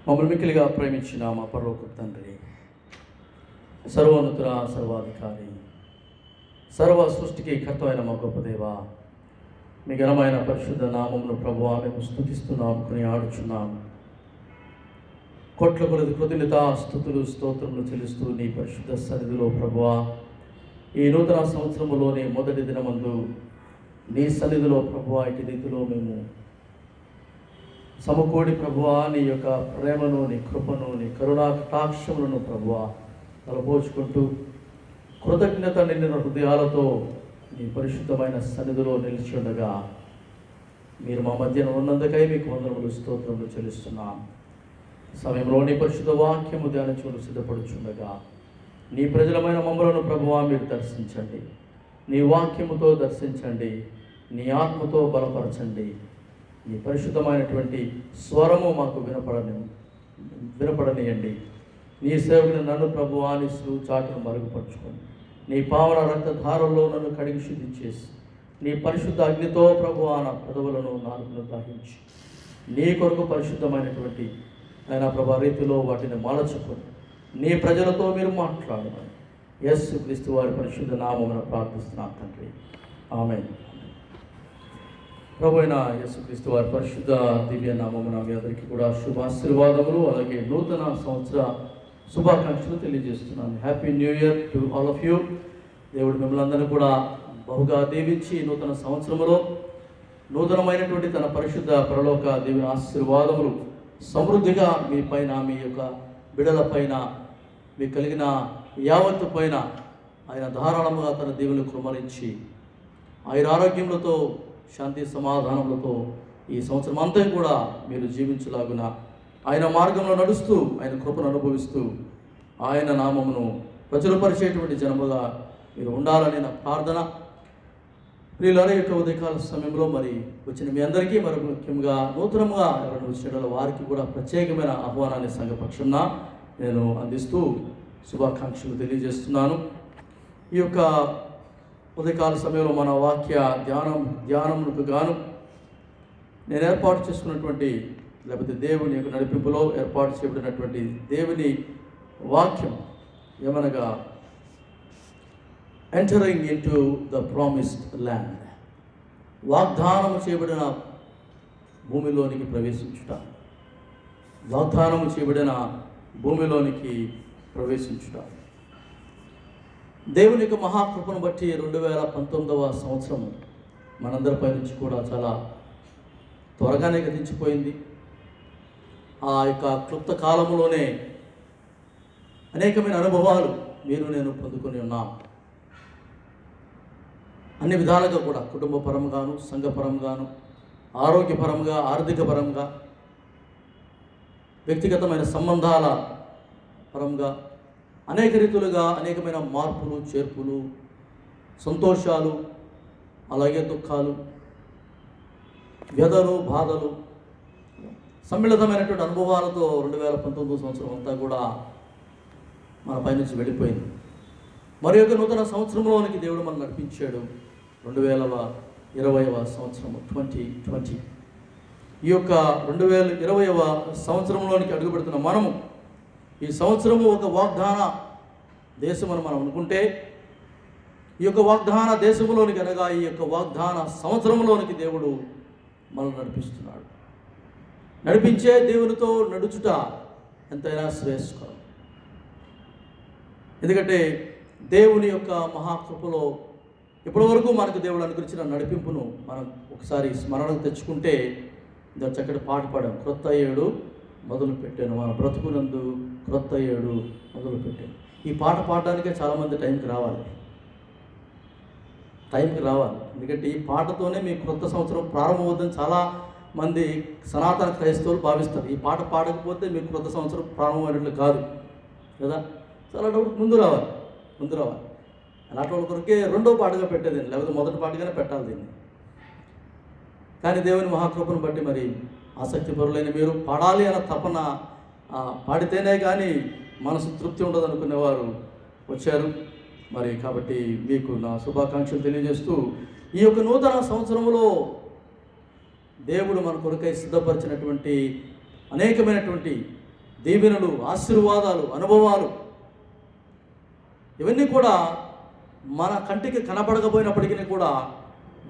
మమ్మల్ని మిక్కిలిగా ప్రేమించిన మా పరలోక తండ్రి, సర్వోన్నతుడ, సర్వాధికారి, సర్వ సృష్టికి కర్తమైన మా గొప్ప దేవ, మీ ఘనమైన పరిశుద్ధ నామమును ప్రభువా మేము స్తుతిస్తున్నాం, కొనియాడుచున్నాం. కోట్ల కొలది కృతజ్ఞత స్తుతులు స్తోత్రములు చెల్లిస్తూ నీ పరిశుద్ధ సన్నిధిలో ప్రభువా, ఈ నూతన సంవత్సరములోని మొదటి దినమందు నీ సన్నిధిలో ప్రభువా ఇటు రీతిలో మేము సమకూడి ప్రభువా నీ యొక్క ప్రేమను, నీ కృపను, నీ కరుణా కటాక్షములను ప్రభువా తలపోచుకుంటూ కృతజ్ఞత నిండిన హృదయాలతో నీ పరిశుద్ధమైన సన్నిధిలో నిలిచి ఉండగా మీరు మా మధ్యన ఉన్నందుకై మీకు వందనములు స్తోత్రములు చెల్లిస్తున్నాం. సమయంలో నీ పరిశుద్ధ వాక్యము ధ్యానించుకుని సిద్ధపడుచుండగా నీ ప్రజలమైన మమ్మలను ప్రభువా మీరు దర్శించండి, నీ వాక్యముతో దర్శించండి, నీ ఆత్మతో బలపరచండి. నీ పరిశుద్ధమైనటువంటి స్వరము మాకు వినపడనియండి. నీ సేవకుని నన్ను ప్రభువా నీ చాటును మరుగుపరుచుకొని నీ పావన రక్తధారంలో నన్ను కడిగి శుద్ధి చేసి నీ పరిశుద్ధ అగ్నితో ప్రభువా నా పెదవులను నాలుగును దహించి నీ కొరకు పరిశుద్ధమైనటువంటి ఆయన ప్రభా రీతిలో వాటిని మలచుకొని నీ ప్రజలతో మీరు మాట్లాడమని యేసు క్రీస్తు వారి పరిశుద్ధ నామమున ప్రార్థిస్తున్నాం తండ్రి, ఆమేన్. ప్రభు అయిన యేసుక్రీస్తు వారి పరిశుద్ధ దివ్య నామమున మీ అందరికీ కూడా శుభాశీర్వాదములు, అలాగే నూతన సంవత్సర శుభాకాంక్షలు తెలియజేస్తున్నాను. Happy new year to all of you. దేవుడు మిమ్మల్ని అందరినీ కూడా బహుగా దీవించి నూతన సంవత్సరంలో నూతనమైనటువంటి తన పరిశుద్ధ పరలోక దేవుని ఆశీర్వాదములు సమృద్ధిగా మీ పైన, మీ యొక్క బిడల పైన, మీకు కలిగిన యావత్తు పైన ఆయన ధారాళముగా తన దేవుని కృమరించి ఆయన ఆరోగ్యములతో శాంతి సమాధానములతో ఈ సంవత్సరం అంతా కూడా మీరు జీవించలాగున ఆయన మార్గంలో నడుస్తూ ఆయన కృపను అనుభవిస్తూ ఆయన నామమును ప్రచురపరిచేటువంటి జనముగా మీరు ఉండాలని నా ప్రార్థన. ప్రియులారా, యొక్క ఉదయకాల సమయంలో మరి వచ్చిన మీ అందరికీ మరి ముఖ్యంగా నూతనంగా ఎవరైనా వచ్చిన వారికి కూడా ప్రత్యేకమైన ఆహ్వానాన్ని సంఘపక్షంగా నేను అందిస్తూ శుభాకాంక్షలు తెలియజేస్తున్నాను. ఈ యొక్క ఉదయకాల సమయంలో మన వాక్య ధ్యానమునకు గాను నేను ఏర్పాటు చేసుకున్నటువంటి లేకపోతే దేవుని యొక్క నడిపింపులో ఏర్పాటు చేయబడినటువంటి దేవుని వాక్యం ఏమనగా entering in to the promised land, వాగ్దానము చేయబడిన భూమిలోనికి ప్రవేశించుట, వాగ్దానము చేయబడిన భూమిలోనికి ప్రవేశించుట. దేవుని యొక్క మహాకృపను బట్టి 2019వ సంవత్సరం మనందరిపై నుంచి కూడా చాలా త్వరగానే గతించిపోయింది. ఆ యొక్క క్లుప్త కాలంలోనే అనేకమైన అనుభవాలు మీరు నేను పొందుకొని ఉన్నాం. అన్ని విధాలుగా కూడా కుటుంబ పరంగాను, సంఘపరంగాను, ఆరోగ్యపరంగా, ఆర్థిక పరంగా, వ్యక్తిగతమైన సంబంధాల పరంగా అనేక రీతులుగా అనేకమైన మార్పులు, చేర్పులు, సంతోషాలు, అలాగే దుఃఖాలు, వ్యధలు, బాధలు, సమ్మిళితమైనటువంటి అనుభవాలతో 2019 సంవత్సరం అంతా కూడా మన పైనుంచి వెళ్ళిపోయింది. మరి యొక్క నూతన సంవత్సరంలోనికి దేవుడు మనం నడిపించాడు. 2020వ సంవత్సరము 2020. ఈ యొక్క 2020వ సంవత్సరంలోనికి అడుగుపెడుతున్న మనము ఈ సంవత్సరము ఒక వాగ్దాన దేశం అని మనం అనుకుంటే, ఈ యొక్క వాగ్దాన దేశంలోనికి అనగా ఈ యొక్క వాగ్దాన సంవత్సరంలోనికి దేవుడు మనల్ని నడిపిస్తున్నాడు. నడిపించే దేవునితో నడుచుట ఎంతైనా శ్రేయస్కరం. ఎందుకంటే దేవుని యొక్క మహాకృపలో ఇప్పటి వరకు మనకు దేవుడు అనుగ్రహించిన నడిపింపును మనం ఒకసారి స్మరణకు తెచ్చుకుంటే దాని చక్కటి పాట పాడాం. క్రొత్త ఏడు మొదలు పెట్టాను, మన బ్రతుకునందు క్రొత్త ఏడు మొదలు పెట్టాను. ఈ పాట పాడడానికే చాలామంది టైంకి రావాలి. ఎందుకంటే ఈ పాటతోనే మీ క్రొత్త సంవత్సరం ప్రారంభమవుతుందని చాలామంది సనాతన క్రైస్తవులు భావిస్తారు. ఈ పాట పాడకపోతే మీకు క్రొత్త సంవత్సరం ప్రారంభమైనట్లు కాదు కదా. చాలా ముందు రావాలి. అలాంటి వాళ్ళ కొరకే రెండో పాటగా పెట్టేది, లేకపోతే మొదటి పాటగానే పెట్టాలి దీన్ని. కానీ దేవుని మహాకృపను బట్టి మరి ఆసక్తి పరులైన మీరు పాడాలి అన్న తపన, పాడితేనే కానీ మనసు తృప్తి ఉండదు అనుకునేవారు వచ్చారు. మరి కాబట్టి మీకు నా శుభాకాంక్షలు తెలియజేస్తూ ఈ యొక్క నూతన సంవత్సరంలో దేవుడు మన కొరకై సిద్ధపరిచినటువంటి అనేకమైనటువంటి దీవెనలు, ఆశీర్వాదాలు, అనుభవాలు ఇవన్నీ కూడా మన కంటికి కనపడకపోయినప్పటికీ కూడా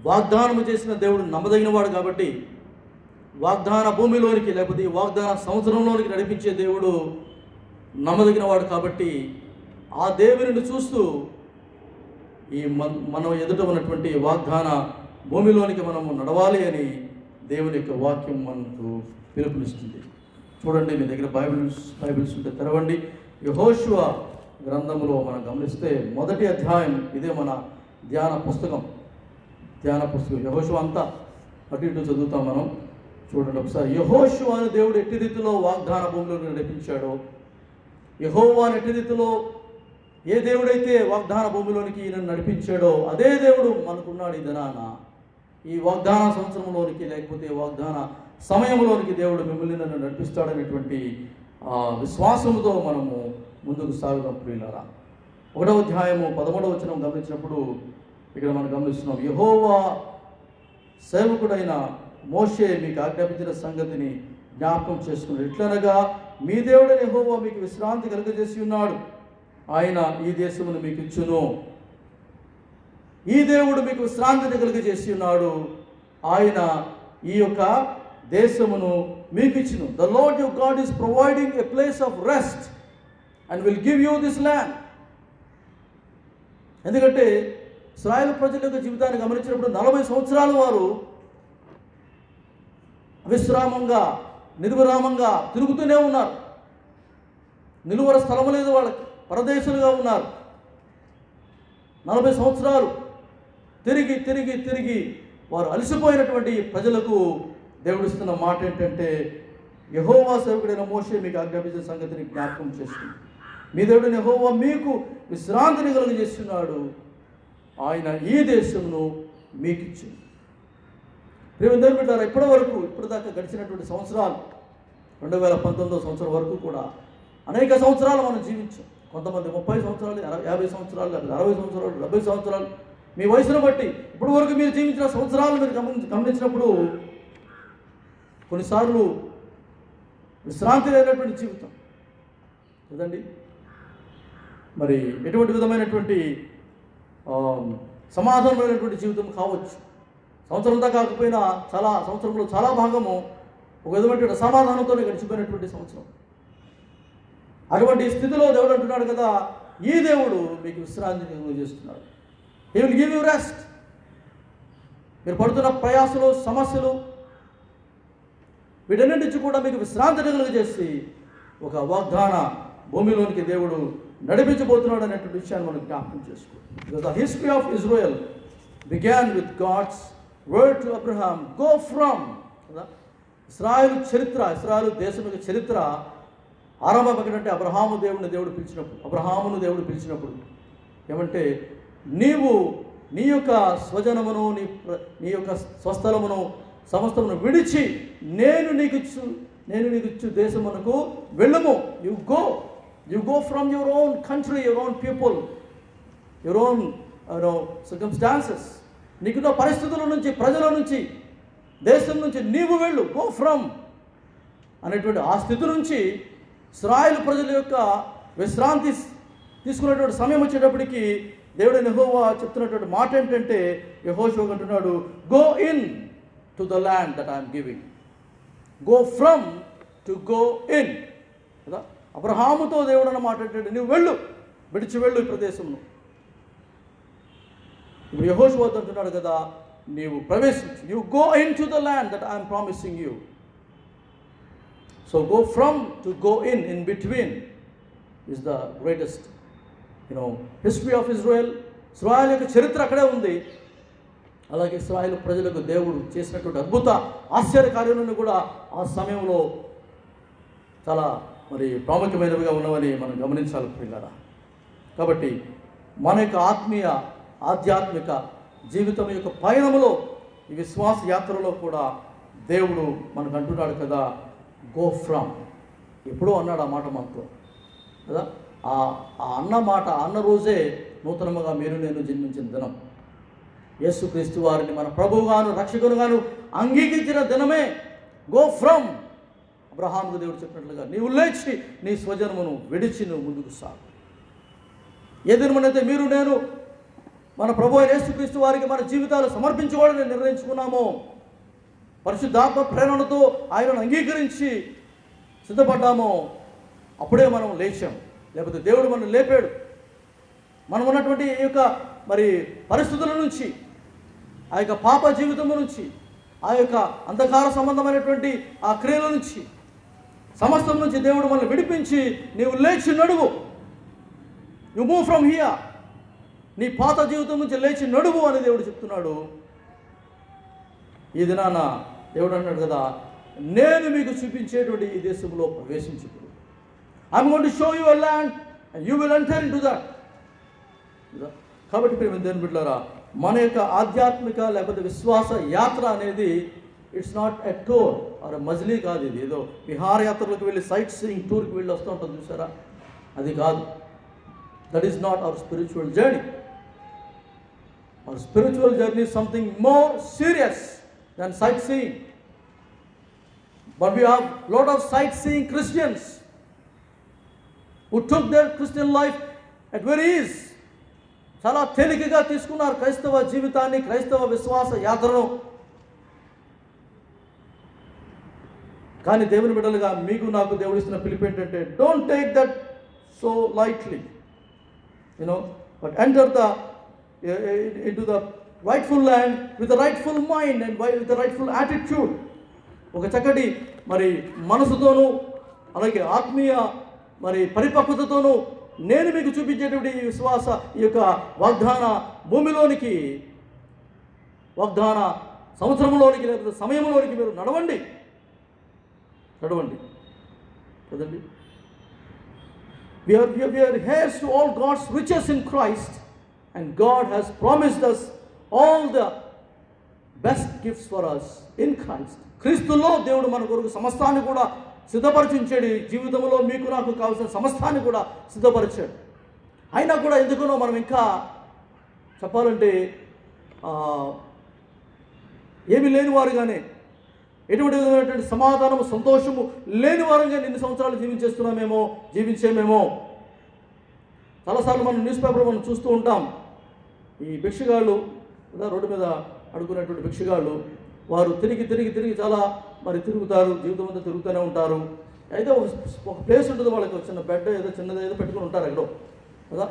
వాగ్దానం చేసిన దేవుడు నమ్మదగినవాడు కాబట్టి, వాగ్దాన భూమిలోనికి లేకపోతే ఈ వాగ్దాన సంవత్సరంలోనికి నడిపించే దేవుడు నమ్మదగినవాడు కాబట్టి, ఆ దేవుని చూస్తూ ఈ మనం ఎదుట ఉన్నటువంటి వాగ్దాన భూమిలోనికి మనము నడవాలి అని దేవుని యొక్క వాక్యం మనకు పిలుపునిస్తుంది. చూడండి, మీ దగ్గర బైబిల్స్ ఉంటే తెరవండి. యెహోషువ గ్రంథంలో మనం గమనిస్తే మొదటి అధ్యాయం, ఇదే మన ధ్యాన పుస్తకం. యెహోషువ అంతా అటు ఇటు చదువుతాం మనం. చూడండి ఒకసారి. యెహోషువను దేవుడు ఎట్టి రీతిలో వాగ్దాన భూమిలోకి నడిపించాడో, యెహోవాను ఎట్టి రీతిలో ఏ దేవుడైతే వాగ్దాన భూమిలోనికి ఈయన నడిపించాడో అదే దేవుడు మనకున్నాడు. ఈ దినాన ఈ వాగ్దాన సంవత్సరంలోనికి లేకపోతే వాగ్దాన సమయంలోనికి దేవుడు మిమ్మల్ని నన్ను నడిపిస్తాడనేటువంటి విశ్వాసంతో మనము ముందుకు సాగుదాం ప్రియులారా. 1వ అధ్యాయము 11వ వచనం గమనించినప్పుడు ఇక్కడ మనం గమనిస్తున్నాం, యెహోవా సేవకుడైన మోషే మీకు ఆజ్ఞాపించిన సంగతిని జ్ఞాపకం చేసుకున్నాడు. ఎట్లనగా మీ దేవుడైన యెహోవా మీకు విశ్రాంతి కలుగజేసి ఉన్నాడు. ఆయన ఈ దేశమును మీకు ఇచ్చును. ఈ దేవుడు మీకు విశ్రాంతిని కలుగజేసి ఉన్నాడు. ఆయన ఈ యొక్క దేశమును మీకు ఇచ్చును. The lord your God is providing a place of rest and will give you this land. ఎందుకంటే ఇశ్రాయేలు ప్రజల యొక్క జీవితాన్ని గమనించినప్పుడు 40 సంవత్సరాలు వారు విశ్రామంగా నిర్విరామంగా తిరుగుతూనే ఉన్నారు. నిలువర స్థలం లేదు వాళ్ళకి, పరదేశులుగా ఉన్నారు. 40 సంవత్సరాలు తిరిగి తిరిగి తిరిగి వారు అలసిపోయినటువంటి ప్రజలకు దేవుడు ఇస్తున్న మాట ఏంటంటే, యెహోవా సేవకుడైన మోషే మీకు ఆజ్ఞాపించిన సంగతిని జ్ఞాపకం చేస్తుంది. మీ దేవుడైన యెహోవా మీకు విశ్రాంతిని కలుగజేస్తున్నాడు. ఆయన ఈ దేశమును మీకు ఇచ్చింది. ప్రియమైన బిడ్డలారా, ఇప్పటిదాకా గడిచినటువంటి సంవత్సరాలు 2019వ సంవత్సరం వరకు కూడా అనేక సంవత్సరాలు మనం జీవించాం. కొంతమంది 30 సంవత్సరాలు, 50 సంవత్సరాలు, 60 సంవత్సరాలు, 70 సంవత్సరాలు, మీ వయసును బట్టి ఇప్పటి వరకు మీరు జీవించిన సంవత్సరాలు మీరు గమనించినప్పుడు కొన్నిసార్లు విశ్రాంతి లేనటువంటి జీవితం కదండి. మరి ఎటువంటి విధమైనటువంటి సమాధానమైనటువంటి జీవితం కావచ్చు. సంవత్సరంతా కాకపోయినా సంవత్సరంలో చాలా భాగము ఒక విధమైనటువంటి అసమాధానంతోనే గడిచిపోయినటువంటి సంవత్సరం. అటువంటి స్థితిలో దేవుడు అంటున్నాడు కదా, ఈ దేవుడు మీకు విశ్రాంతిని చేస్తున్నాడు. He will give you rest. మీరు పడుతున్న ప్రయాసలు, సమస్యలు వీటన్నిటి నుంచి కూడా మీకు విశ్రాంతిని కలుగజేసి ఒక వాగ్దాన భూమిలోనికి దేవుడు నడిపించబోతున్నాడు అనేటువంటి విషయాన్ని మనం జ్ఞాపకం చేసుకో. Because the history of Israel began with God's word to Abraham, go from. కదా, ఇశ్రాయేలు దేశం యొక్క చరిత్ర ఆరంభం ఎక్కడంటే అబ్రహామును దేవుడు పిలిచినప్పుడు ఏమంటే, నీవు నీ యొక్క స్వజనమును నీ యొక్క స్వస్థలమును సమస్తమును విడిచి నేను నీకు ఇచ్చు దేశమునకు వెళ్ళుము. You go from your own country, your own people, your own circumstances. నీకున్న పరిస్థితుల నుంచి, ప్రజల నుంచి, దేశం నుంచి నీవు వెళ్ళు. గో ఫ్రమ్ అనేటువంటి ఆ స్థితి నుంచి ఇశ్రాయేలు ప్రజల యొక్క విశ్రాంతి తీసుకునేటువంటి సమయం వచ్చేటప్పటికి దేవుడైన యెహోవా చెప్తున్నటువంటి మాట ఏంటంటే, యెహోషువ అంటున్నాడు, go in to the land that I'm giving. Go from to go in. కదా, అబ్రహాముతో దేవుడు అన్న మాట ఏంటంటే, నువ్వు విడిచి వెళ్ళు ఈ ప్రదేశంలో. ఇప్పుడు యెహోషువ అంటున్నాడు కదా, నీవు ప్రవేశించు. You go in to the land that I'm promising you. So go from to go in between is the greatest history of Israel. ఇశ్రాయేలు యొక్క చరిత్ర అక్కడే ఉంది. అలాగే ఇశ్రాయేలు ప్రజలకు దేవుడు చేసినటువంటి అద్భుత ఆశ్చర్య కార్యాలను కూడా ఆ సమయంలో చాలా ప్రాముఖ్యమైనవిగా ఉన్నవని మనం గమనించాలి ప్రియులారా. కాబట్టి మన యొక్క ఆధ్యాత్మిక జీవితం యొక్క పయనములో, ఈ విశ్వాస యాత్రలో కూడా దేవుడు మనకు అంటున్నాడు కదా, గో ఫ్రమ్. ఎప్పుడో అన్నాడు ఆ మాట మనతో కదా. ఆ అన్న రోజే నూతనముగా మీరు నేను జన్మించిన దినం. యేసుక్రీస్తు వారిని మన ప్రభువుగాను రక్షకునిగాను అంగీకరించిన దినమే గో ఫ్రమ్ అబ్రహాముకు దేవుడు చెప్పినట్లుగా నీవు లేచి నీ స్వజనమును విడిచి నువ్వు ముందుకు సాగు. ఏ దినమునైతే మీరు నేను మన ప్రభు అయిన యేసుక్రీస్తు వారికి మన జీవితాలు సమర్పించుకోవాలని నిర్ణయించుకున్నామో, పరిశుద్ధాత్మ ప్రేరణతో ఆయనను అంగీకరించి సిద్ధపడ్డామో, అప్పుడే మనం లేచాం. లేకపోతే దేవుడు మనం లేపాడు. మనం ఉన్నటువంటి ఈ యొక్క మరి పరిస్థితుల నుంచి, ఆ యొక్క పాప జీవితం నుంచి, ఆ యొక్క అంధకార సంబంధమైనటువంటి ఆ క్రియల నుంచి, సమస్తం నుంచి దేవుడు మనల్ని విడిపించి నీవు లేచి నడువు, యు మూవ్ ఫ్రమ్ హియర్, నీ పాత జీవితం నుంచి లేచి నడువు అని దేవుడు చెప్తున్నాడు. ఈ దినాన దేవుడు అన్నాడు కదా, నేను మీకు చూపించేటువంటి ఈ దేశంలో ప్రవేశించుకుడు. I'm going to show you a land and you will enter into that. కాబట్టి ప్రియమైన దేవుని బిడ్డలారా, మన యొక్క ఆధ్యాత్మిక లేకపోతే విశ్వాస యాత్ర అనేది it's not a tour or మజిలీ కాదు. ఇది ఏదో విహారయాత్రలకు వెళ్ళి సైట్ సీయింగ్ టూర్కి వెళ్ళి వస్తూ ఉంటుంది చూసారా, అది కాదు. That is not our spiritual journey. Our spiritual journey is something more serious than sightseeing. But we have lot of sightseeing Christians who took their Christian life at very ease. చాలా తేలికగా తీసుకున్నారు క్రైస్తవ జీవితాన్ని, క్రైస్తవ విశ్వాస యాత్రను. కానీ దేవుని బిడ్డలుగా మీకు నాకు దేవుడు ఇస్తున్న పిలుపు ఏంటంటే, don't take that so lightly, but enter into the rightful land with the rightful mind and with the rightful attitude. ఒక చక్కటి మరి మనసుతోనూ అలాగే ఆత్మీయ మరి పరిపక్వతతోనూ నేను మీకు చూపించేటువంటి ఈ విశ్వాస ఈ యొక్క వాగ్దాన భూమిలోనికి, వాగ్దాన సంవత్సరంలోనికి లేకపోతే సమయంలోనికి మీరు నడవండి కదండి. We are heirs to all God's riches in Christ, and God has promised us all the best gifts for us in Christ. క్రీస్తులో దేవుడు మన కొరకు సమస్తాన్ని కూడా సిద్ధపరిచించాడు. జీవితంలో మీకు నాకు కావాల్సిన సమస్తాన్ని కూడా సిద్ధపరిచాడు. అయినా కూడా ఎందుకునో మనం ఇంకా చెప్పాలంటే ఏమీ లేని వారుగానే, ఎటువంటి విధమైనటువంటి సమాధానము సంతోషము లేని వారంగా ఎన్ని సంవత్సరాలు జీవించేమేమో. చాలాసార్లు మనం న్యూస్ పేపర్ మనం చూస్తూ ఉంటాం. ఈ భిక్షగాళ్ళు రోడ్డు మీద అడుగునేటువంటి భిక్షగాళ్ళు, వారు తిరిగి చాలా మరి తిరుగుతారు, జీవితం అంతా తిరుగుతూనే ఉంటారు. అయితే ఒక ప్లేస్ ఉంటుంది వాళ్ళకి, చిన్న బెడ్ ఏదో చిన్నది ఏదో పెట్టుకుని ఉంటారు ఎక్కడో కదా.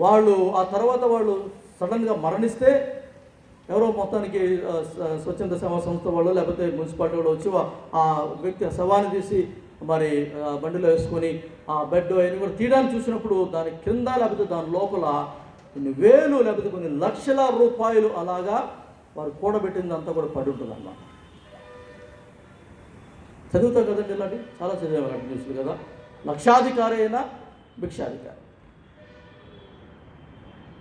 వాళ్ళు ఆ తర్వాత వాళ్ళు సడన్గా మరణిస్తే ఎవరో మొత్తానికి స్వచ్ఛంద సేవా సంస్థ వాళ్ళు లేకపోతే మున్సిపాలిటీ వాళ్ళు వచ్చి ఆ వ్యక్తి శవాన్ని తీసి మరి బండిలో వేసుకొని ఆ బెడ్ అయినా కూడా తీయడానికి చూసినప్పుడు దాని కింద లేకపోతే దాని లోపల కొన్ని వేలు లేకపోతే కొన్ని లక్షల రూపాయలు అలాగా వారు కూడబెట్టిందంతా కూడా పడి ఉంటుంది అన్నమాట. చదువుతాం కదండి, ఇలాంటి చాలా చదివాము అలాంటి న్యూస్లు కదా. లక్షాధికారి అయినా భిక్షాధికారి,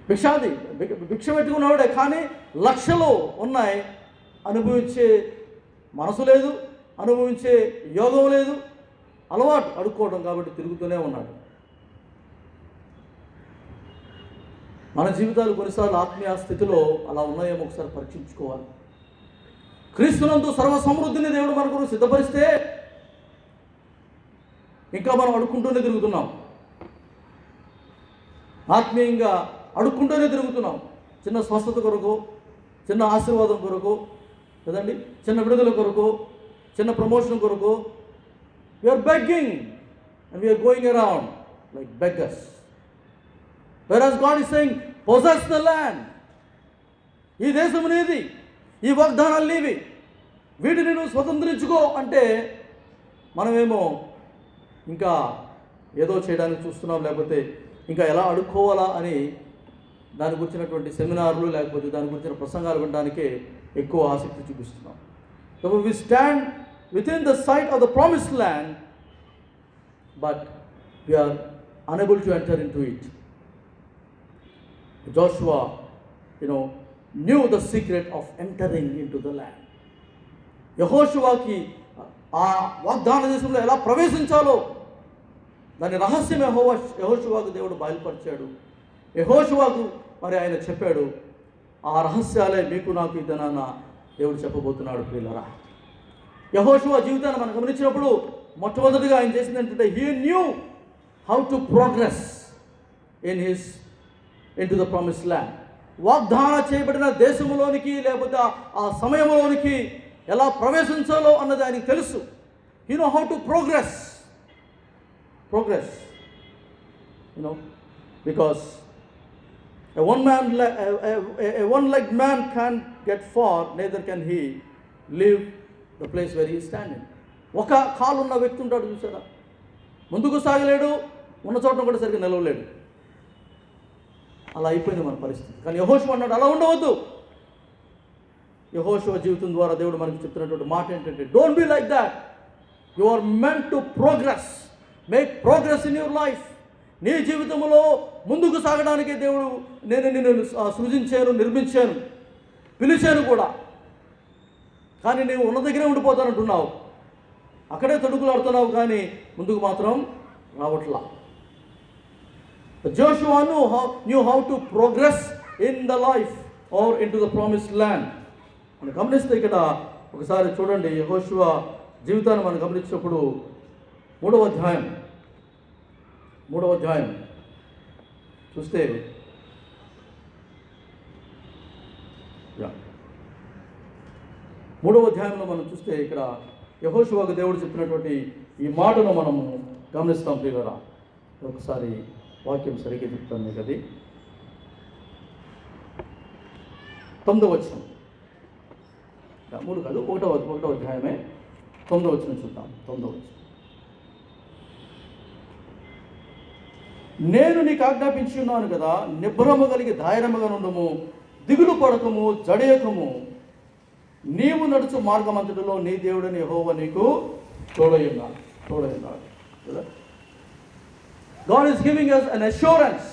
భిక్ష పెట్టుకున్నవాడే, కానీ లక్షలు ఉన్నాయి, అనుభవించే మనసు లేదు, అనుభవించే యోగం లేదు, అలవాటు అడుక్కోవడం కాబట్టి తిరుగుతూనే ఉన్నాడు. మన జీవితాలు కొన్నిసార్లు ఆత్మీయ స్థితిలో అలా ఉన్నాయేమో ఒకసారి పరీక్షించుకోవాలి. క్రీస్తునందు సర్వ సమృద్ధిని దేవుడు మన కొరకు సిద్ధపరిస్తే ఇంకా మనం అడుక్కుంటూనే తిరుగుతున్నాం, ఆత్మీయంగా అడుక్కుంటూనే తిరుగుతున్నాం. చిన్న స్వస్థత కొరకు, చిన్న ఆశీర్వాదం కొరకు కదండి, చిన్న విడుదల కొరకు, చిన్న ప్రమోషన్ కొరకు we're begging and we're going around like beggars. Whereas God is saying, possess the land. ఈ దేశం నీది, ఈ వాగ్దానాలు నీవి, వీటిని నువ్వు స్వతంత్రించుకో అంటే మనమేమో ఇంకా ఏదో చేయడానికి చూస్తున్నాం, లేకపోతే ఇంకా ఎలా అడుక్కోవాలా అని దాని గురించినటువంటి సెమినార్లు లేకపోతే దాని గురించిన ప్రసంగాలు వినడానికే ఎక్కువ ఆసక్తి చూపిస్తున్నాం. So we stand within the sight of the promised land, but we are unable to enter into it. Joshua, knew the secret of entering into the land. యెహోషువకి ఆ వాగ్దాన దేశంలో ఎలా ప్రవేశించాలో దాని రహస్యం యెహోషువకు దేవుడు బయలుపరిచాడు. యెహోషువకు మరి ఆయన చెప్పాడు. ఆ రహస్యాలే మీకు నాకు ఇదనన్న దేవుడు చెప్పబోతున్నాడు. ప్రియులారా, యెహోషువ జీవితాన్ని మనం గమనించినప్పుడు మొట్టమొదటిగా ఆయన చేసింది ఏంటంటే he knew how to progress into the promise land. వాగ్దాన చేయబడిన దేశంలోనికి లేకపోతే ఆ సమయంలోనికి ఎలా ప్రవేశించాలో అన్నది ఆయనకు తెలుసు. You know how to progress because a one-legged man can't get far, neither can he leave the place where he is standing. ఒక కాలున్న వ్యక్తి ఉంటాడు చూసారా, ముందుకు సాగలేడు, ఉన్న చోట కూడా సరిగ్గా నిలవలేడు. అలా అయిపోయింది మన పరిస్థితి. కానీ యెహోషువ అన్నాడు అలా ఉండవద్దు. యెహోషువ జీవితం ద్వారా దేవుడు మనకు చెప్తున్నటువంటి మాట ఏంటంటే don't be like that. You are meant to progress. Make progress in your life. నీ జీవితంలో ముందుకు సాగడానికి దేవుడు నిన్ను సృజించాను, నిర్మించాను, పిలిచాను కూడా. కానీ నీవు ఉన్న దగ్గరే ఉండిపోతానంటున్నావు, అక్కడే తడుకులాడుతున్నావు, కానీ ముందుకు మాత్రం రావట్లా. Joshua knew how to progress in the life or into the promised land. మనం గమనిస్తే ఇక్కడ ఒకసారి చూడండి, యెహోషువ జీవితాన్ని మనం గమనించినప్పుడు మూడవ అధ్యాయం చూస్తే మూడవ అధ్యాయంలో మనం చూస్తే ఇక్కడ యెహోషువకు దేవుడు చెప్పినటువంటి ఈ మాటను మనము గమనిస్తాం ప్రియులారా. ఒకసారి వాక్యం సరిగ్గా చెప్తాను మీకు. అది 9వ వచనం, 3 కాదు 1వ అధ్యాయమే 9వ వచనం చూద్దాం. 9వ వచనం, నేను నీకు ఆజ్ఞాపించి ఉన్నాను కదా, నిబ్బరము కలిగి ధైర్యముగా నుండుము, దిగులు పడకము, జడయకము, నీవు నడుచు మార్గమంతటిలో నీ దేవుడని యెహోవా నీకు తోడై ఉన్నాడు. కదా, God is giving us an assurance.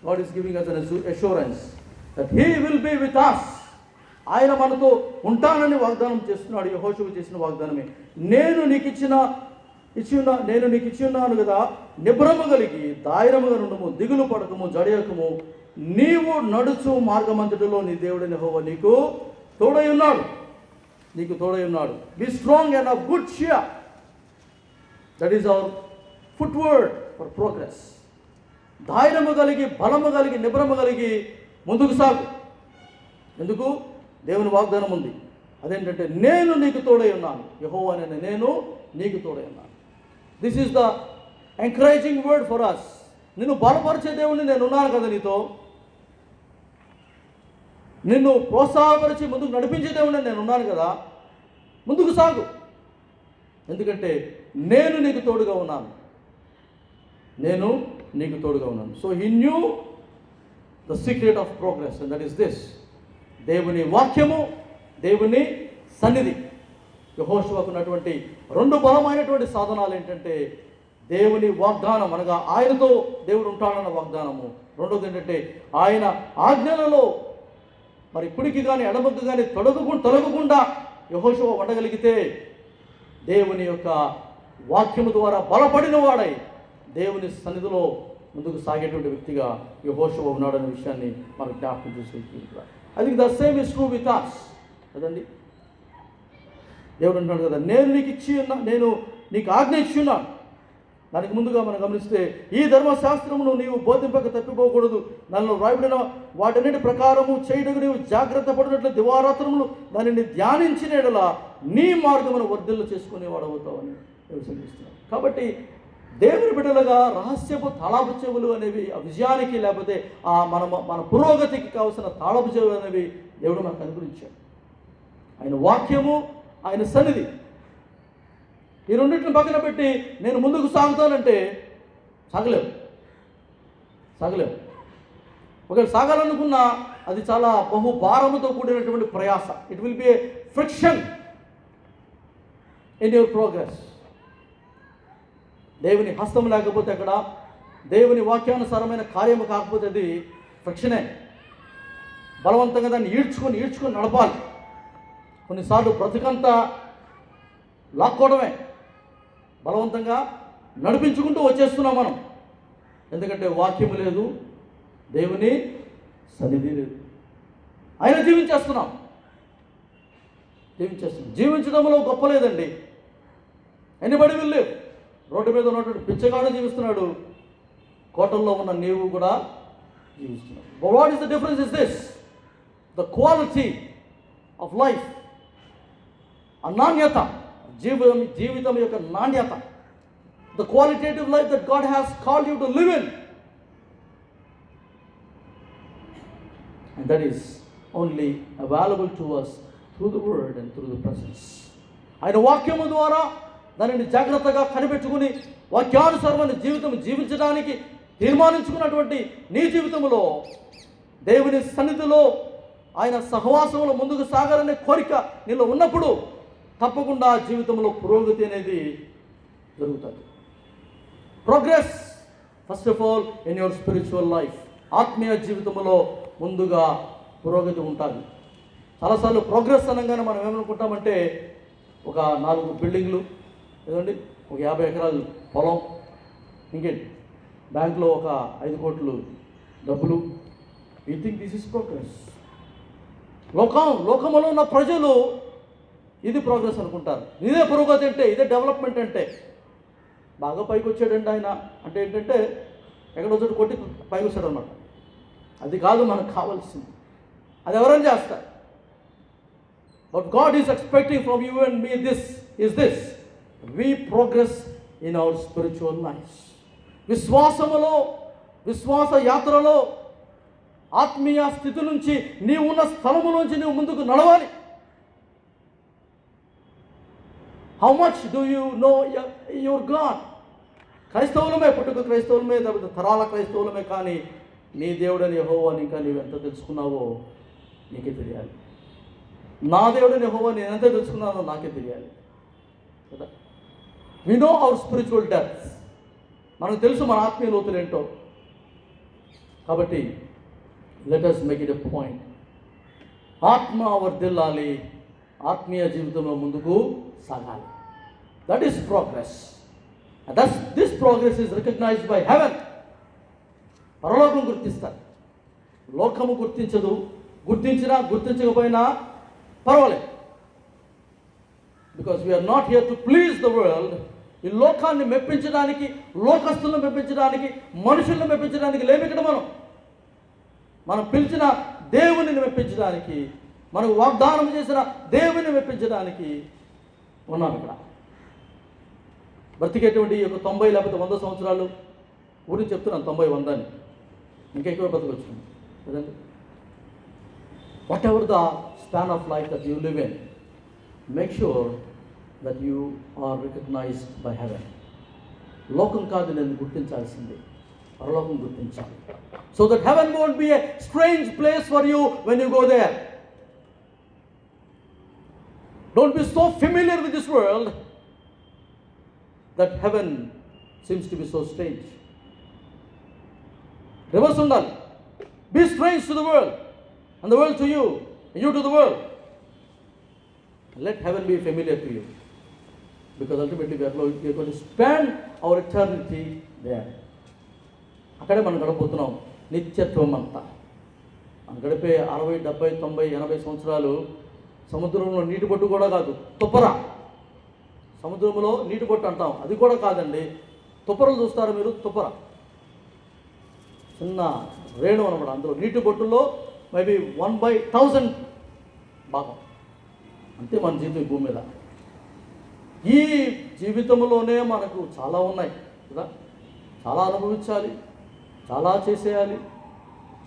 God is giving us an assurance that He will be with us. ఆయన మనతో ఉంటానని వాగ్దానం చేస్తున్నాడు. యెహోషువ చేసిన వాగ్దానమే, నేను నీకు ఇచ్చిన్నాను కదా, నిబ్రము కలిగి ధైర్యముగా నుండుము, దిగులు పడకము, జడయకము, నీవు నడుచు మార్గమంతటిలో నీ దేవుడైన యెహోవా నీకు తోడై ఉన్నాడు. Be strong and of good cheer. That is our forward for progress. ధైర్యము కలిగి, బలము కలిగి, నిబ్రము కలిగి ముందుకు సాగు. ఎందుకు? దేవుని వాగ్దానం ఉంది. అదేంటంటే నేను నీకు తోడై ఉన్నాను. యెహోవా నేను నీకు తోడై ఉన్నాను. This is the encouraging word for us. నిన్ను బలపరిచే దేవుడిని నేను ఉన్నాను కదా నీతో. నిన్ను ప్రోత్సాహపరిచి ముందుకు నడిపించే దేవుడిని నేను ఉన్నాను కదా, ముందుకు సాగు. ఎందుకంటే నేను నీకు తోడుగా ఉన్నాను. So he knew the secret of progress, and that is this. దేవుని వాక్యము, దేవుని సన్నిధి. యెహోషువకు ఉన్నటువంటి 2 బలమైనటువంటి సాధనాలు ఏంటంటే దేవుని వాగ్దానం, అనగా ఆయనతో దేవుడు ఉంటాడన్న వాగ్దానము. రెండోది ఏంటంటే ఆయన ఆజ్ఞలలో మరి కుడికి కానీ ఎడమకు కానీ తొలగకుండా యెహోషువ ఉండగలిగితే దేవుని యొక్క వాక్యము ద్వారా బలపడిన వాడై దేవుని సన్నిధిలో ముందుకు సాగేటువంటి వ్యక్తిగా యెహోషువ ఉన్నాడనే విషయాన్ని మనకు జ్ఞాపకం చేసి, I think the same is true with us కదండి. దేవుడు అంటున్నాడు కదా, నేను నీకు ఆజ్ఞ ఇచ్చి ఉన్నాను. దానికి ముందుగా మనం గమనిస్తే ఈ ధర్మశాస్త్రమును నీవు బోధింపక తప్పిపోకూడదు, నన్ను వ్రాయబడిన వాటన్నిటి ప్రకారము చేయుటకు నీవు జాగ్రత్త పడినట్లు దివారాత్రములు దానిని ధ్యానించిన యెడల నీ మార్గమును వర్ధిల్లు చేసుకునేవాడవుతావని దేవుడు సెలవిస్తున్నాడు. కాబట్టి దేవుని బిడ్డలుగా రహస్యపు తాళపు చెవులు అనేవి ఆ విజయానికి లేకపోతే మన పురోగతికి కావలసిన తాళపు చెవులు అనేవి దేవుడు మనకు అనుగ్రహించాడు. ఆయన వాక్యము, ఆయన సన్నిధి, ఈ రెండింటిని పక్కన పెట్టి నేను ముందుకు సాగుతానంటే సాగలేవు. ఒకవేళ సాగాలనుకున్నా అది చాలా బహుభారముతో కూడినటువంటి ప్రయాస. It will be A friction in your progress. దేవుని హస్తం లేకపోతే అక్కడ దేవుని వాక్యానుసారమైన కార్యము కాకపోతే అది ఫ్రిక్షనే. బలవంతంగా దాన్ని ఈడ్చుకొని నడపాలి. కొన్నిసార్లు బ్రతుకంతా లాక్కోవడమే, బలవంతంగా నడిపించుకుంటూ వచ్చేస్తున్నాం మనం. ఎందుకంటే వాక్యము లేదు, దేవుని సన్నిధి లేదు. ఆయన జీవించేస్తున్నాం. జీవించడంలో గొప్ప లేదండి. Anybody will live. రోడ్డు మీద ఉన్నటువంటి పిచ్చగాడు జీవిస్తున్నాడు, కోటల్లో ఉన్న నీవు కూడా జీవిస్తున్నాడు. But what is the difference is this: the quality of life, ఆ నాణ్యత, జీవితం యొక్క నాణ్యత, the qualitative life that God has called you to live in, and that is only available to us through the word and through the presence. ఆయన వాక్యము ద్వారా దానిని జాగ్రత్తగా కనిపెట్టుకుని వాక్యానుసారమైన జీవితం జీవించడానికి తీర్మానించుకున్నటువంటి నీ జీవితంలో దేవుని సన్నిధిలో ఆయన సహవాసంలో ముందుకు సాగాలనే కోరిక నీలో ఉన్నప్పుడు తప్పకుండా జీవితంలో పురోగతి అనేది జరుగుతుంది. Progress first of all in your spiritual life. ఆత్మీయ జీవితంలో ముందుగా పురోగతి ఉంటుంది. చాలాసార్లు ప్రోగ్రెస్ అనగానే మనం ఏమనుకుంటామంటే ఒక 4 బిల్డింగ్లు, ఏదండి ఒక 50 ఎకరాలు పొలం, ఇంకేంటి బ్యాంకులో ఒక 5 కోట్లు డబ్బులు. You think this is progress. లోకములో ఉన్న ప్రజలు ఇది ప్రోగ్రెస్ అనుకుంటారు. ఇదే పురోగతి అంటే, ఇదే డెవలప్మెంట్ అంటే. బాగా పైకి వచ్చాడండి ఆయన అంటే ఏంటంటే ఎక్కడో చోటు కొట్టి పైకి వచ్చాడు అనమాట. అది కాదు మనకు కావాల్సింది. అది ఎవరైనా చేస్తారు. But God is expecting from you and me this we progress in our spiritual lives. విశ్వాసములో, విశ్వాస యాత్రలో, ఆత్మీయ స్థితి నుంచి నీవు ఉన్న స్థలములోంచి నీవు ముందుకు నడవాలి. How much do you know your God? క్రైస్తవులమే, పుట్టుక క్రైస్తవులమే, తరాల క్రైస్తవులమే, కానీ నీ దేవుడని యెహోవాని ఇంకా నీవు ఎంత తెలుసుకున్నావో నీకే తెలియాలి. నా దేవుడని యెహోవాని నేను ఎంత తెలుసుకున్నానో నాకే తెలియాలి కదా. We know our spiritual depths. మనకు తెలుసు మన ఆత్మీయ లోతులు ఏంటో. కాబట్టి let us make it a point. ఆత్మ వర్ధిల్లాలి, ఆత్మీయ జీవితంలో ముందుకు సాగాలి. That is progress. This progress is recognised by heaven. పరలోకం గుర్తిస్తారు, లోకము గుర్తించదు. గుర్తించినా గుర్తించకపోయినా పర్వాలేదు. Because we're not here to please the world. ఈ లోకాన్ని మెప్పించడానికి, లోకస్తులను మెప్పించడానికి, మనుషులను మెప్పించడానికి లేము ఇక్కడ. మనం పిలిచిన దేవుని మెప్పించడానికి, మనకు వాగ్దానం చేసిన దేవుని మెప్పించడానికి ఉన్నాం ఇక్కడ. బ్రతికేటువంటి ఒక 90 లేకపోతే 100 సంవత్సరాలు ఊరికి చెప్తున్నాను, 90, 100 అని, ఇంకా ఎక్కువ బతకొచ్చు కదండి. What ever the span of life that you live in, make sure that you are recognized by heaven. లోకం కాదు నేను గుర్తించాల్సింది, పరలోకం గుర్తించాలి. So that heaven won't be a strange place for you when you go there. Don't be so familiar with this world that heaven seems to be so strange. Reverse undali. Be strange to the world and the world to you, and you to the world. Let heaven be familiar to you. Because ultimately we are going to spend our eternity there. అక్కడే మనం గడపబోతున్నాం నిత్యత్వం అంతా. మనం గడిపే 60, 70, 90, 80 సంవత్సరాలు సముద్రంలో నీటి బొట్టు కూడా కాదు, తుప్పర. సముద్రంలో నీటి బొట్టు అంటాం, అది కూడా కాదండి. తుప్పరలు చూస్తారు మీరు, తుప్పర చిన్న రేణు అనమాట. అందులో నీటి బొట్టులో మేబీ 1/1000 భాగం అంతే మన జీవితం భూమి మీద. ఈ జీవితంలోనే మనకు చాలా ఉన్నాయి కదా. చాలా అనుభవించాలి, చాలా చేసేయాలి.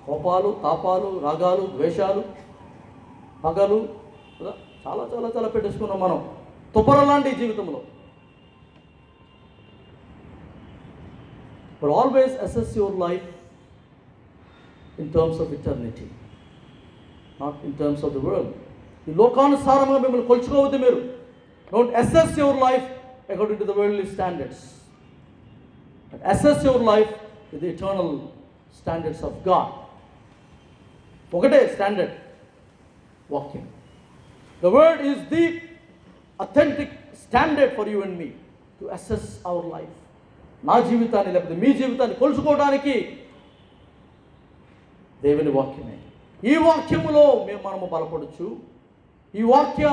కోపాలు, తాపాలు, రాగాలు, ద్వేషాలు, పగలు కదా, చాలా చాలా చాలా పెట్టేసుకున్నాం మనం తుప్పర లాంటి జీవితంలో. But always assess your life in terms of eternity, not in terms of the world. ఈ లోకానుసారంగా మిమ్మల్ని కొలుచుకోవద్దు మీరు. Don't assess your life according to the worldly standards, but assess your life with the eternal standards of God. ఒకటే standard, వాక్యం. The word is the authentic standard for you and me to assess our life. నా జీవితాన్ని లేకపోతే మీ జీవితాన్ని కొలుచుకోవడానికి దేవుని వాక్యమే. ఈ వాక్యములో మనము బలపడచ్చు. ఈ వాక్య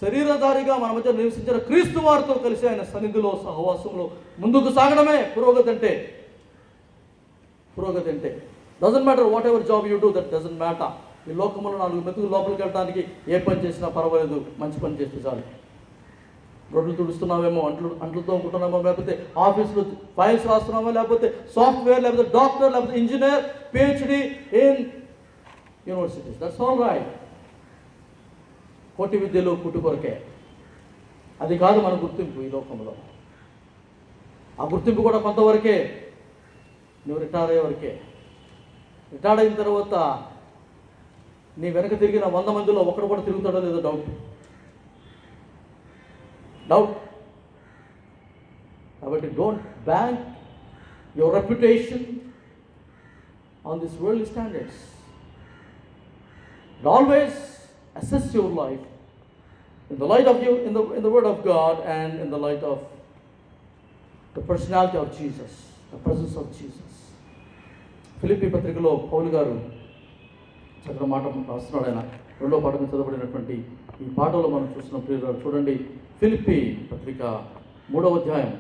శరీరధారిగా మన మధ్య నివసించిన క్రీస్తు వారితో కలిసి ఆయన సన్నిధిలో సహవాసంలో ముందుకు సాగడమే పురోగతి అంటే. పురోగతి అంటే doesn't matter what ever job you do, that doesn't matter. ఈ లోకంలో 4 మెతుకు లోపలికి వెళ్ళడానికి ఏ పని చేసినా పర్వాలేదు, మంచి పని చేస్తే చాలు. రోడ్లు తుడుస్తున్నామేమో, అంట్లు తోముకుంటున్నామో, లేకపోతే ఆఫీస్లో ఫైల్స్ రాస్తున్నామో, లేకపోతే సాఫ్ట్వేర్, లేకపోతే డాక్టర్, లేకపోతే engineer, PhD in universities, that's all right. కోటి విద్యలు పుట్టు కొరకే. అది కాదు మన గుర్తింపు ఈ లోకంలో. ఆ గుర్తింపు కూడా కొంతవరకే, నువ్వు రిటైర్ అయ్యే వరకే. రిటైర్ అయిన తర్వాత నీ వెనక తిరిగిన 100 మందిలో ఒకడు కూడా తిరుగుతాడో లేదో డౌట్. కాబట్టి don't bank your reputation on this world standards. Always assess your life in the light of you, in the word of God, and in the light of the personality of Jesus, the presence of Jesus. Philippi పత్రికలో పౌలు గారు చక్కటి మాట రాస్తున్నాడు. ఆయన 2వ పాఠం చదవబడినటువంటి ఈ పాఠంలో మనం చూస్తున్న ప్రియులారా, చూడండి. ఫిలిప్పీ పత్రిక 3వ అధ్యాయం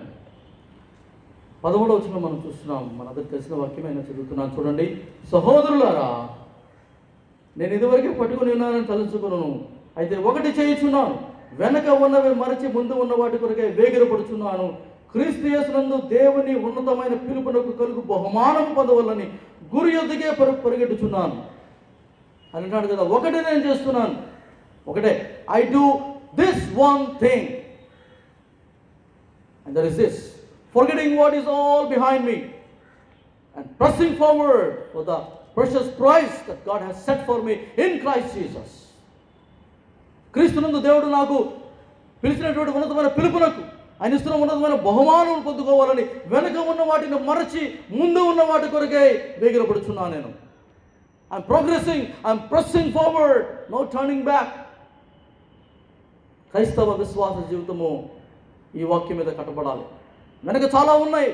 13వ వచనం మనం చూస్తున్నాం. మనందరికీ తెలిసిన వాక్యమైన చదువుతున్నాను, చూడండి. సహోదరులారా, నేను ఇదివరకే పట్టుకుని ఉన్నానని తలంచుకున్నాను. అయితే ఒకటి చేయుచున్నాను, వెనక ఉన్నవి మరచి ముందు ఉన్న వాటి కొరకే వేగిరపడుచున్నాను. క్రీస్తు యేసునందు దేవుని ఉన్నతమైన పిలుపునకు కలుగు బహుమానం పొందవలని గురి యొద్దకే పరిగెట్టుచున్నాను అని అంటాడు కదా. ఒకటే నేను చేస్తున్నాను, ఒకటే. I do this one thing, and that is this: forgetting what is all behind me and pressing forward for the precious price that God has set for me in Christ Jesus. క్రీస్తునందు దేవుడు నాకు పిలిచినటువంటి ఉన్నతమైన పిలుపునకు, ఆయన ఇస్తున్న ఉన్నతమైన బహుమానం పొందుకోవాలని వెనక ఉన్న వాటిని మరచి ముందు ఉన్న వాటి కొరకే వేగిరపడుచున్నాను నేను. I'm progressing, I'm pressing forward, no turning back. క్రైస్తవ విశ్వాస జీవితము ఈ వాక్యం మీద కట్టబడాలి. వెనక చాలా ఉన్నాయి.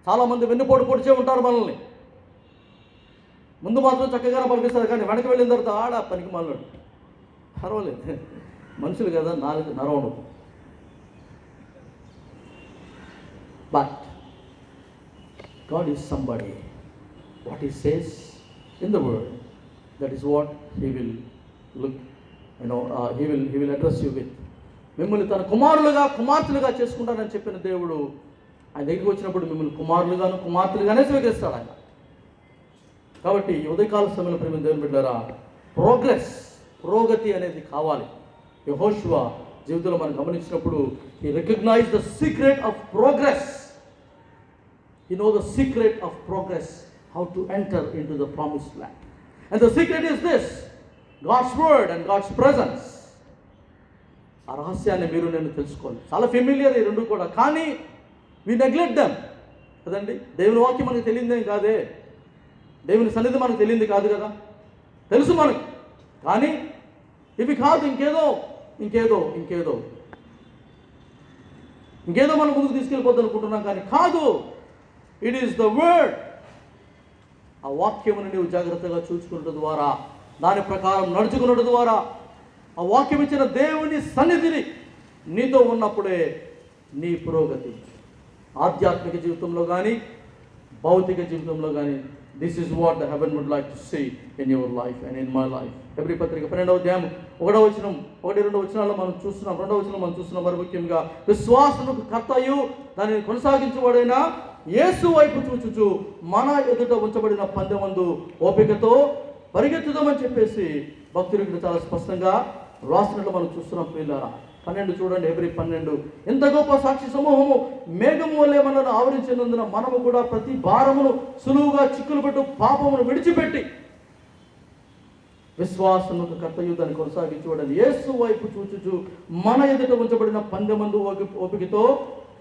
చాలామంది వెన్నుపోటు పొడిచే ఉంటారు మనల్ని. ముందు మాత్రం చక్కగానే పలికిస్తారు, కానీ వెనక వెళ్ళిన తర్వాత ఆడ పనికి మాట్లాడు. పర్వాలేదు, మనుషులు కదా, నాలుగు నరవడు. But God is somebody. What he says in the word, that is what he will look, he will address you with. మిమ్మల్ని తన కుమారులుగా కుమార్తెలుగా చేసుకుంటానని చెప్పిన దేవుడు ఆయన దగ్గరికి వచ్చినప్పుడు మిమ్మల్ని కుమారులుగాను కుమార్తెలుగానే స్వీకరిస్తాడు ఆయన. కాబట్టి ఉదయకాల సమయంలో ప్రేమ దేవుని బిడ్డలారా, పురోగతి అనేది కావాలి. యెహోషువ జీవితంలో మనం గమనించినప్పుడు he recognized the secret of progress. He knows the secret of progress, how to enter into the promised land. And the secret is this: God's word and God's presence. ఆ రహస్యాన్ని మీరు నేను తెలుసుకోవాలి. చాలా ఫెమిలియర్ ఈ రెండు కూడా, కానీ we neglect them కదండి. దేవుని వాక్యం మనకు తెలియదేం కాదే, దేవుని సన్నిధి మనకు తెలియంది కాదు కదా, తెలుసు మనకు. కానీ ఇవి కాదు, ఇంకేదో మనం ముందుకు తీసుకెళ్ళిపోద్దు అనుకుంటున్నాం, కానీ కాదు. It is the word. ఆ వాక్యమును నీవు జాగ్రత్తగా చూసుకున్నట్టు ద్వారా, దాని ప్రకారం నడుచుకున్నట్టు ద్వారా, ఆ వాక్యం ఇచ్చిన దేవుని సన్నిధిని నీతో ఉన్నప్పుడే నీ పురోగతి ఆధ్యాత్మిక జీవితంలో కానీ భౌతిక జీవితంలో కానీ. This is what the heaven would like to see in your life and in my life. హెబ్రీ పత్రిక 12వ అధ్యాయం 1వ వచనం, 1-2 వచనాల్లో మనం చూస్తున్నాం. 2వ వచనం మనం చూస్తున్నాం. మరి ముఖ్యంగా విశ్వాసముకు కర్తయు దానిని కొనసాగించువాడైన యేసు వైపు చూచుచు మన ఎదుట ఉంచబడిన పందెమందు ఓపికతో పరిగెత్తుదామని చెప్పేసి భక్తులు ఇక్కడ చాలా స్పష్టంగా రాసినట్లు మనం చూస్తున్నాం. ప్రియులారా, 12 చూడండి, హెబ్రీ 12. ఎంత గొప్ప సాక్షి సమూహము మేఘము వలె మనల్ని ఆవరించినందున మనము కూడా ప్రతి భారమును సులువుగా చిక్కులు పెట్టు పాపమును విడిచిపెట్టి విశ్వాసముకు కర్తయు దాన్ని కొనసాగించువాడని యేసు వైపు చూచుచు మన ఎదుట ఉంచబడిన పందెమందు ఓపికతో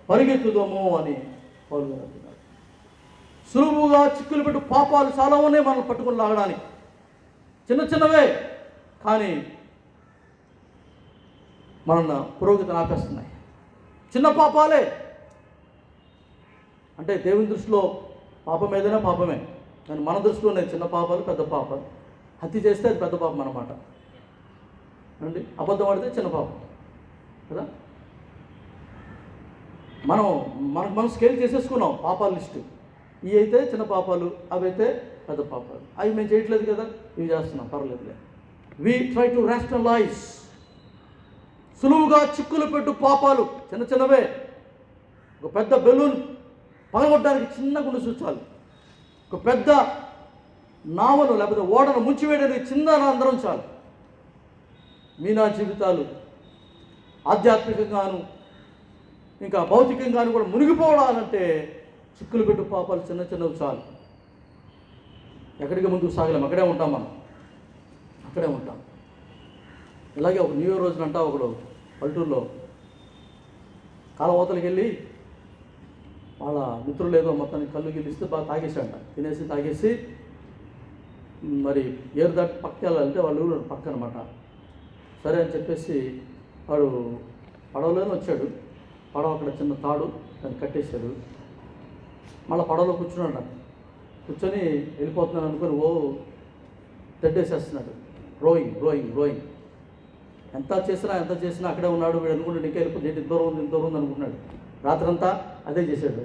పరిగెత్తుదాము అని పౌలు గారు అంటున్నారు. సులువుగా చిక్కులు పెట్టు పాపాలు చాలా ఉన్నాయి మనల్ని పట్టుకుని లాగడానికి, చిన్నవే, కానీ మన పురోగతిని ఆపేస్తున్నాయి. చిన్న పాపాలే అంటే దేవుని దృష్టిలో పాపం ఏదైనా పాపమే, కానీ మన దృష్టిలోనే చిన్న పాపాలు పెద్ద పాపాలు. హత్య చేస్తే అది పెద్ద పాపం అన్నమాట. అండి. అబద్ధం ఆడితే చిన్న పాపం కదా. మనం స్కేల్ చేసేసుకున్నాం పాపాల లిస్టు. ఇవి అయితే చిన్న పాపాలు, అవి అయితే పెద్ద పాపాలు. అవి మేము చేయట్లేదు కదా, ఇవి చేస్తున్నాం, పర్లేదులే. We try to rationalise. సులువుగా చిక్కులు పెట్టు పాపాలు చిన్న చిన్నవే. ఒక పెద్ద బెలూన్ పగలగొట్టడానికి చిన్న గుండు చూచాలి. ఒక పెద్ద నావను లేకపోతే ఓడను ముంచివేయడానికి చిన్న రంధ్రం చాలు. మీనా జీవితాలు ఆధ్యాత్మికంగాను ఇంకా భౌతికంగాను కూడా మునిగిపోవడాలంటే చిక్కులు పెట్టు పాపాలు చిన్న చిన్నవి చాలు. ఎక్కడికి ముందుకు సాగలేము, అక్కడే ఉంటాం మనం, అక్కడే ఉంటాం. ఇలాగే ఒక న్యూ ఇయర్ రోజునంట ఒకడు పల్లెటూరులో కాలవతలకి వెళ్ళి వాళ్ళ మిత్రులు ఏదో మొత్తానికి కళ్ళు గిల్లిస్తే బాగా తాగేసాడంట. తినేసి తాగేసి మరి ఏరు దాటి పక్కకి వెళ్ళాలంటే వాళ్ళు పక్క అనమాట. సరే అని చెప్పేసి వాడు పడవలోనే వచ్చాడు. పడవ అక్కడ చిన్న తాడు దాన్ని కట్టేశాడు. మళ్ళీ పడవలో కూర్చున్నాడు. కూర్చొని వెళ్ళిపోతున్నాను అనుకుని తెడ్డేసేస్తున్నాడు. రోయింగ్ ఎంత చేసినా అక్కడే ఉన్నాడు. వీడు అనుకుంటే నీకే వెళ్ళిపోతే ఇంత దూరం ఉంది అనుకుంటున్నాడు. రాత్రంతా అదే చేశాడు.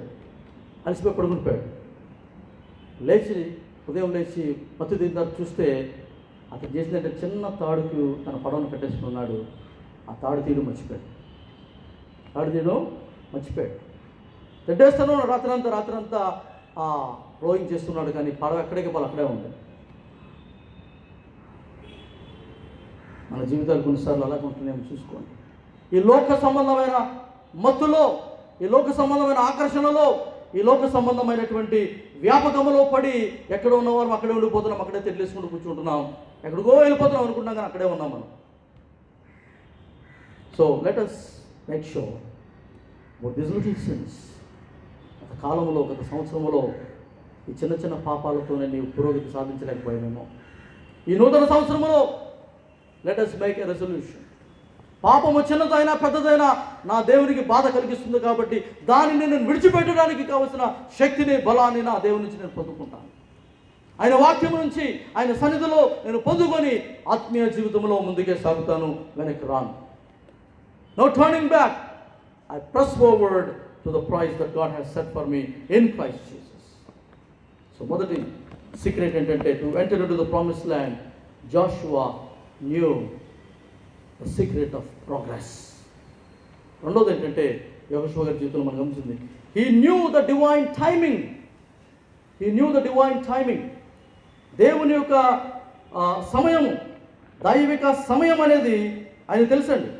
అలసిపోయి పడుకునిపోయాడు. ఉదయం లేచి మత్తు దిద్దారు చూస్తే అతను చేసినట్టు చిన్న తాడుకు తన పడవను కట్టేసుకున్నాడు. ఆ తాడు తీయడం మర్చిపోయాడు. తెడ్డేస్తాను రాత్రంతా రోయింగ్ చేస్తున్నాడు. కానీ పడవ ఎక్కడికి పోవాలి అక్కడే ఉంది. మన జీవితాలు కొన్నిసార్లు అలాగే ఉంటున్నాయేమో చూసుకోండి. ఈ లోక సంబంధమైన మత్తులో, ఈ లోక సంబంధమైన ఆకర్షణలో, ఈ లోక సంబంధమైనటువంటి వ్యాపకములో పడి ఎక్కడ ఉన్నవారు అక్కడే ఉండిపోతున్నాం, అక్కడే తెడ్లేసుకుంటూ కూర్చుంటున్నాం. ఎక్కడికో వెళ్ళిపోతున్నాం అనుకుంటున్నాం, కానీ అక్కడే ఉన్నాం మనం. So let us make sure about these little sins. గత కాలంలో, గత సంవత్సరంలో ఈ చిన్న చిన్న పాపాలతోనే నీవు పురోగతి సాధించలేకపోయామేమో. ఈ నూతన సంవత్సరంలో let us make a resolution. పాపము చిన్నదైనా పెద్దదైనా నా దేవునికి బాధ కలిగిస్తుంది కాబట్టి దానిని నేను విడిచిపెట్టడానికి కావలసిన శక్తిని, బలాన్ని నా దేవుని నుంచి నేను పొందుకుంటాను. ఆయన వాక్యం నుంచి, ఆయన సన్నిధిలో నేను పొందుకొని ఆత్మీయ జీవితంలో ముందుకే సాగుతాను, వెనక్కి రాను. No turning back. I press forward to the prize that God has set for me in Christ Jesus. So మొదటి సీక్రెట్ ఏంటంటే, to enter into the promised land, Joshua knew the secret of progress. రెండోది ఏంటంటే యెహోషువ గారి జీవితంలో మనం గమనించింది, he knew the divine timing. దేవుని యొక్క సమయము, దైవిక సమయం అనేది ఆయన తెలుసండి.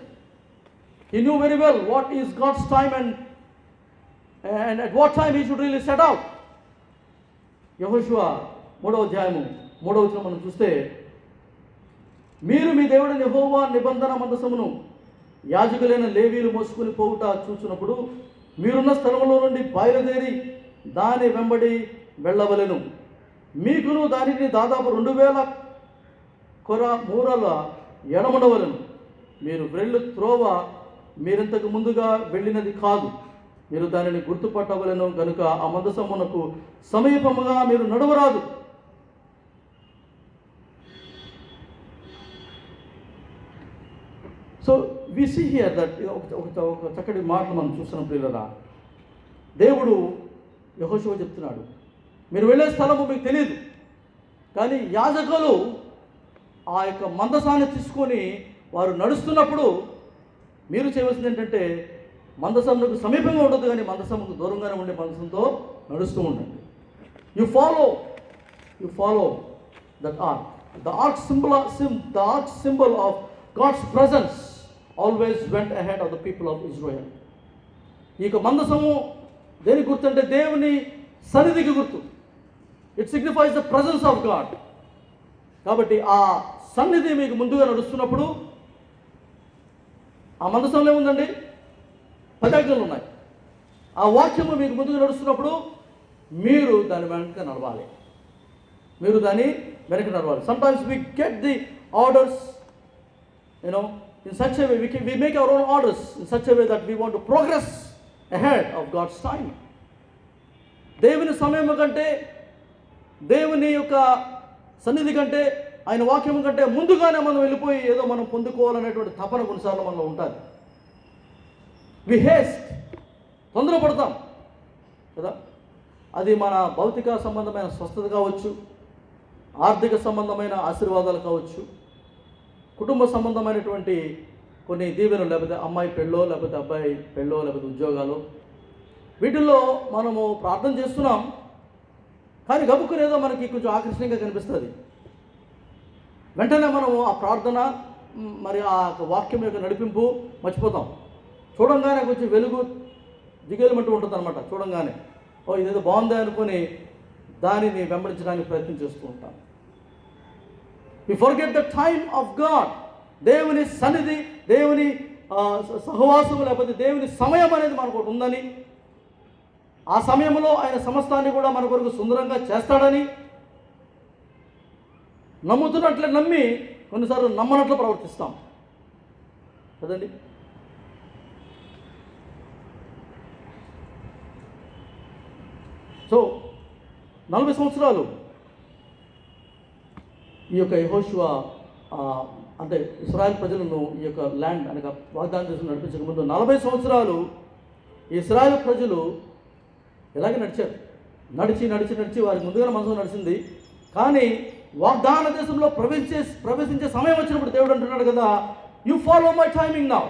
He knew very well what is God's time and at what time he should really set out. యెహోషువ 3వ అధ్యాయము 3వ వచనం మనం చూస్తే, మీరు మీ దేవుడైన యెహోవా నిబంధన మందసమును యాజకులైన లేవీలు మోసుకుని పోవుట చూచినప్పుడు మీరున్న స్థలంలో నుండి బయలుదేరి దాని వెంబడి వెళ్ళవలెను. మీకును దానిని దాదాపు 2000 కొర మూరల ఎడముండవలెను. మీరు వెళ్ళు త్రోవ మీరింతకు ముందుగా వెళ్ళినది కాదు. మీరు దానిని గుర్తుపట్టవలెను గనుక ఆ మందసమునకు సమీపముగా మీరు నడవరాదు. So we see here that ఒక చక్కటి మాటలు మనం చూస్తున్నప్పుడు ఇలా దేవుడు యెహోషువ చెప్తున్నాడు, మీరు వెళ్ళే స్థలము మీకు తెలియదు, కానీ యాజకులు ఆ యొక్క మందసాన్ని తీసుకొని వారు నడుస్తున్నప్పుడు మీరు చేయవలసింది ఏంటంటే, మందసమునకు సమీపంగా ఉండదు కానీ మందసముకు దూరంగానే ఉండే మందసంతో నడుస్తూ ఉండండి. You follow that arc. The ark symbol of God's presence always went ahead of the people of Israel. ఈ మందసము దేని గుర్తు అంటే దేవుని సన్నిధికి గుర్తు. It signifies the presence of God. కాబట్టి ఆ సన్నిధి మీకు ముందుగా నడుస్తున్నప్పుడు, ఆ మందసంలో ఏముందండి? 10 ఆజ్ఞలు ఉన్నాయి. ఆ వాక్యము మీకు ముందుగా నడుస్తున్నప్పుడు మీరు దాని వెనక నడవాలి. Sometimes we get the orders, in such a way, we make our own orders in such a way that we want to progress ahead of God's time. దేవుని సమయం కంటే, దేవుని యొక్క సన్నిధి కంటే ఆయన వాక్యం కంటే ముందుగానే మనం వెళ్ళిపోయి ఏదో మనం పొందుకోవాలనేటువంటి తపన కొన్నిసార్లు మనలో ఉంటుంది. వి హేస్ట్, తొందరపడతాం కదా. అది మన భౌతిక సంబంధమైన స్వస్థత కావచ్చు, ఆర్థిక సంబంధమైన ఆశీర్వాదాలు కావచ్చు, కుటుంబ సంబంధమైనటువంటి కొన్ని దీవెనలు, లేకపోతే అమ్మాయి పెళ్ళో, లేకపోతే అబ్బాయి పెళ్ళో, లేకపోతే ఉద్యోగాలు, వీటిల్లో మనము ప్రార్థన చేస్తున్నాం. కానీ గబుక్కునేదో మనకి కొంచెం ఆకర్షణీయంగా కనిపిస్తుంది. వెంటనే మనము ఆ ప్రార్థన మరి ఆ వాక్యం యొక్క నడిపింపు మర్చిపోతాం. చూడంగానే కొంచెం వెలుగు దిగేలమంటూ ఉంటుంది అనమాట. చూడంగానే ఇదేదో బాగుంది అనుకొని దానిని వెంబడించడానికి ప్రయత్నం చేస్తూ ఉంటాం. We forget the time of God. దేవుని సన్నిధి, దేవుని సహవాసము, లేకపోతే దేవుని సమయం అనేది మనకు ఒకటి ఉందని, ఆ సమయంలో ఆయన సమస్తాన్ని కూడా మన కొరకు సుందరంగా చేస్తాడని నమ్ముతున్నట్లే నమ్మి కొన్నిసార్లు నమ్మనట్లు ప్రవర్తిస్తాం కదండి. సో 40 సంవత్సరాలు ఈ యొక్క యెహోషువ అంటే ఇశ్రాయేల్ ప్రజలను ఈ యొక్క ల్యాండ్ అనగా వాగ్దానం చేసి నడిపించక ముందు 40 సంవత్సరాలు ఇశ్రాయేల్ ప్రజలు ఇలాగే నడిచారు. నడిచి వారికి ముందుగానే మనసు నడిచింది. కానీ వాగ్దాన దేశంలో ప్రవేశించే సమయం వచ్చినప్పుడు దేవుడు అంటున్నాడు కదా, you follow my timing now.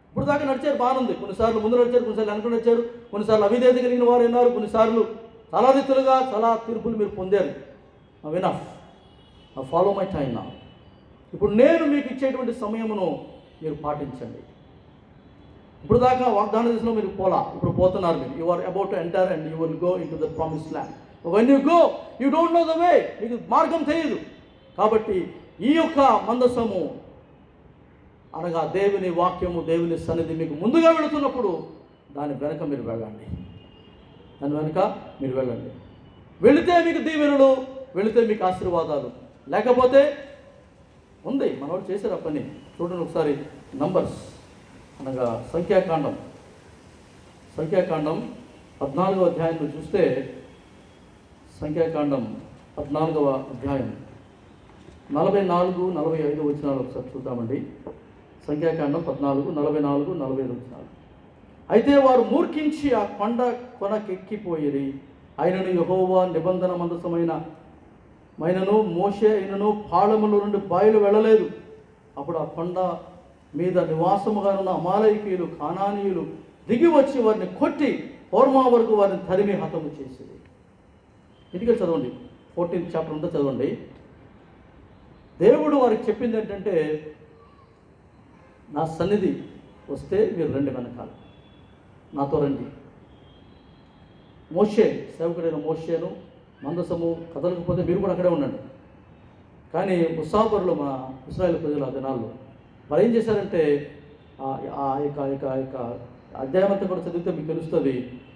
ఇప్పుడు దాకా నడిచారు, బాగుంది. కొన్నిసార్లు ముందు నడిచారు, కొన్నిసార్లు వెనక నడిచారు, కొన్నిసార్లు అవిధేయత కలిగిన వారు ఉన్నారు, కొన్నిసార్లు చాలా రీతులుగా చాలా తీర్పులు మీరు పొందారు. వినఫ్, ఫాలో మై టైం నౌ. ఇప్పుడు నేను మీకు ఇచ్చేటువంటి సమయమును మీరు పాటించండి. ఇప్పుడు దాకా వాగ్దాన దేశంలో మీరు ఇప్పుడు పోతున్నారు. మీరు you are about to enter and you will go in to the promised land. When you go you don't know the way, మీకు మార్గం తెలియదు. కాబట్టి ఈ యొక్క మందసము అనగా దేవుని వాక్యము, దేవుని సన్నిధి మీకు ముందుగా వెళుతున్నప్పుడు దాని వెనక మీరు వెళ్ళండి. వెళితే మీకు దీవెనలు, వెళితే మీకు ఆశీర్వాదాలు. లేకపోతే ఉంది, మనవాడు చేశారు ఆ పని. చూడండి ఒకసారి నంబర్స్ అనగా సంఖ్యాకాండం 14వ అధ్యాయంలో చూస్తే, సంఖ్యాకాండం 14వ అధ్యాయం 44-45 వచనాలు ఒకసారి చూద్దామండి. సంఖ్యాకాండం 14, 44, 45 వచనాలు. అయితే వారు మూర్ఖించి ఆ కొనకెక్కిపోయిరి. ఆయనను యెహోవా నిబంధన మందసమైనను మోషే అయినను పాళముల నుండి బయలు వెళ్ళలేదు. అప్పుడు ఆ కొండ మీద నివాసముగా ఉన్న అమాలేకీయులు, కానానీయులు దిగి వచ్చి వారిని కొట్టి హోర్మా వరకు వారిని తరిమి హతము చేసేది. ఇంటికి చదవండి, 14th చాప్టర్ అంతా చదవండి. దేవుడు వారికి చెప్పింది ఏంటంటే, నా సన్నిధి వస్తే మీరు రండి, వెనకాల నాతో రండి. మోషే, సేవకుడైన మోషేను మందసము కదలకపోతే మీరు కూడా అక్కడే ఉండండి. కానీ ముసాఫరులు, మన ఇశ్రాయేలు ప్రజలు ఆ దినాల్లో మరి ఏం చేశారంటే, ఆ యొక్క అధ్యాయం అంతా కూడా చదివితే మీకు తెలుస్తుంది.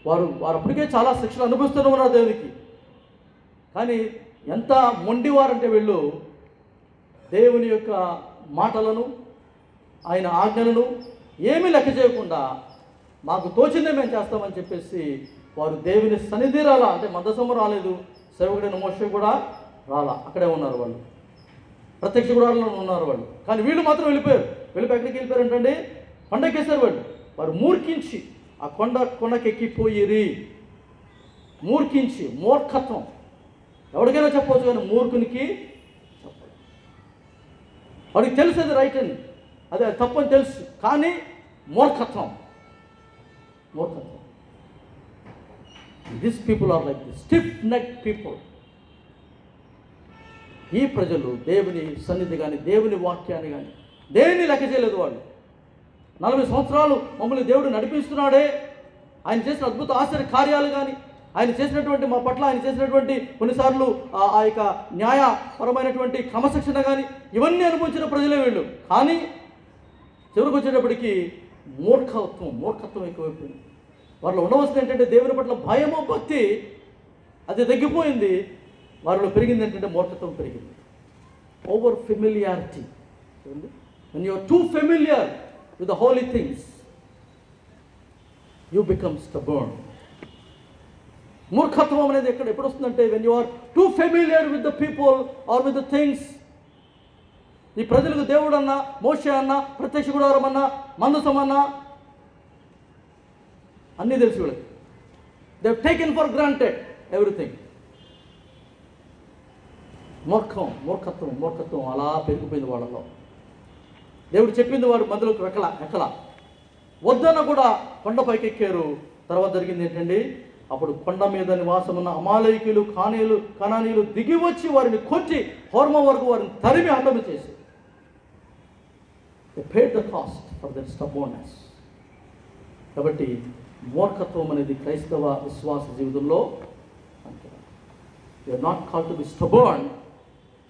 వారు అప్పటికే చాలా శిక్షలు అనుభవిస్తూనే ఉన్నారు దేవునికి. కానీ ఎంత మొండివారంటే వీళ్ళు దేవుని యొక్క మాటలను, ఆయన ఆజ్ఞలను ఏమీ లెక్క చేయకుండా మాకు తోచిందే మేము చేస్తామని చెప్పేసి వారు దేవుని సన్నిధి రాలా. అంటే మందసము రాలేదు, సేవకుడైన మోషే కూడా రాలా, అక్కడే ఉన్నారు వాళ్ళు, ప్రత్యక్ష గుడారంలో ఉన్నారు వాళ్ళు. కానీ వీళ్ళు మాత్రం వెళ్ళిపోయి ఎక్కడికి వెళ్ళిపోయారు ఏంటంటే, కొండకేశారు వాళ్ళు. వారు మూర్ఖించి ఆ కొండకెక్కిపోయిరి. మూర్ఖించి, మూర్ఖత్వం. ఎవరికైనా చెప్పవచ్చు, కానీ మూర్ఖునికి చెప్పాలి. వాడికి తెలుసు అది రైట్ అని, అదే తప్పని తెలుసు, కానీ మూర్ఖత్వం. This people are like this stiff neck people. ఈ ప్రజలు దేవుని సన్నిధి కానీ, దేవుని వాక్యాన్ని కానీ దేన్ని లెక్క చేయలేదు. వాళ్ళు 40 సంవత్సరాలు మమ్మల్ని దేవుడు నడిపిస్తున్నాడే, ఆయన చేసిన అద్భుత ఆశ్చర్య కార్యాలు కానీ, ఆయన చేసినటువంటి మా పట్ల ఆయన చేసినటువంటి కొన్నిసార్లు ఆ యొక్క న్యాయపరమైనటువంటి క్రమశిక్షణ కానీ, ఇవన్నీ అనుభవించిన ప్రజలే వీళ్ళు. కానీ చివరికి వచ్చేటప్పటికి మూర్ఖత్వం ఎక్కువైపోయింది. వారిలో ఉండవలసింది ఏంటంటే దేవుని పట్ల భయము, భక్తి అది తగ్గిపోయింది. వారిలో పెరిగింది ఏంటంటే మూర్ఖత్వం పెరిగింది. Over familiarity. when you are too familiar with the holy things, you become stubborn. మూర్ఖత్వం అనేది ఎప్పుడు వస్తుందంటే, when you are too familiar with the people or with the things, ఈ ప్రజలకు దేవుడు అన్నా, మోషే అన్నా, ప్రత్యక్ష గుడారం అన్నా, మందసం అన్నా అన్నీ తెలుసు వీళ్ళకి. They have taken for granted everything. మూర్ఖత్వం అలా పెరిగిపోయింది వాళ్ళలో. దేవుడు చెప్పింది వాడు మధ్యలోకి ఎక్కల వద్దన్న కూడా కొండపైకి ఎక్కారు. తర్వాత జరిగింది ఏంటండి, అప్పుడు కొండ మీద నివాసం ఉన్న అమాలేకీయులు, కనానీయులు దిగి వచ్చి వారిని కొట్టి హోర్మ వరకు వారిని తరిమి హతము చేసి they paid the cost for that stubbornness. కాబట్టి మూర్ఖత్వం అనేది క్రైస్తవ విశ్వాస జీవితంలో you are not called to be stubborn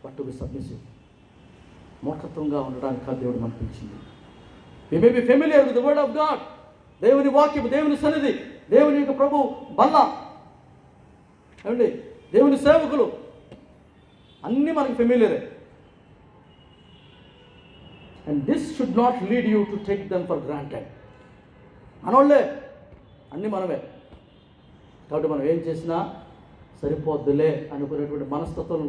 but to be submissive. మూర్ఖత్వంగా ఉండడానికి కాదు దేవుడు మనకు పిలిచింది. We may be familiar with the word of God. దేవుని వాక్యం, దేవుని సన్నిధి, దేవుని యొక్క ప్రభు బల్ల, ఏమండి దేవుని సేవకులు అన్నీ మనకి ఫెమిలియరే. And this should not lead you to take them for granted. మనోళ్ళే, అన్నీ మనమే. కాబట్టి మనం ఏం చేసినా సరిపోద్దులే అనుకునేటువంటి మనస్తత్వం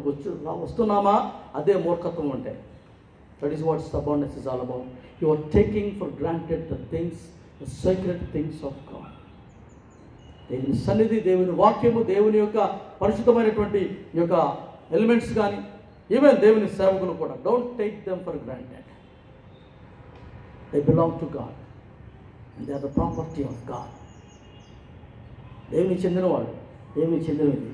వస్తున్నామా, అదే మూర్ఖత్వం అంటే. That is what stubbornness is all about. You are taking for granted the things, the secret things of God. దేవుని సన్నిధి, దేవుని వాక్యము, దేవుని యొక్క పరిశుద్ధమైనటువంటి యొక్క ఎలిమెంట్స్ కానీ, ఈవెన్ దేవుని సేవకులు కూడా, don't take them for granted. They belong to God and they are the property of God. దేవునికి చెందినవాడు, దేవునికి చెందినది.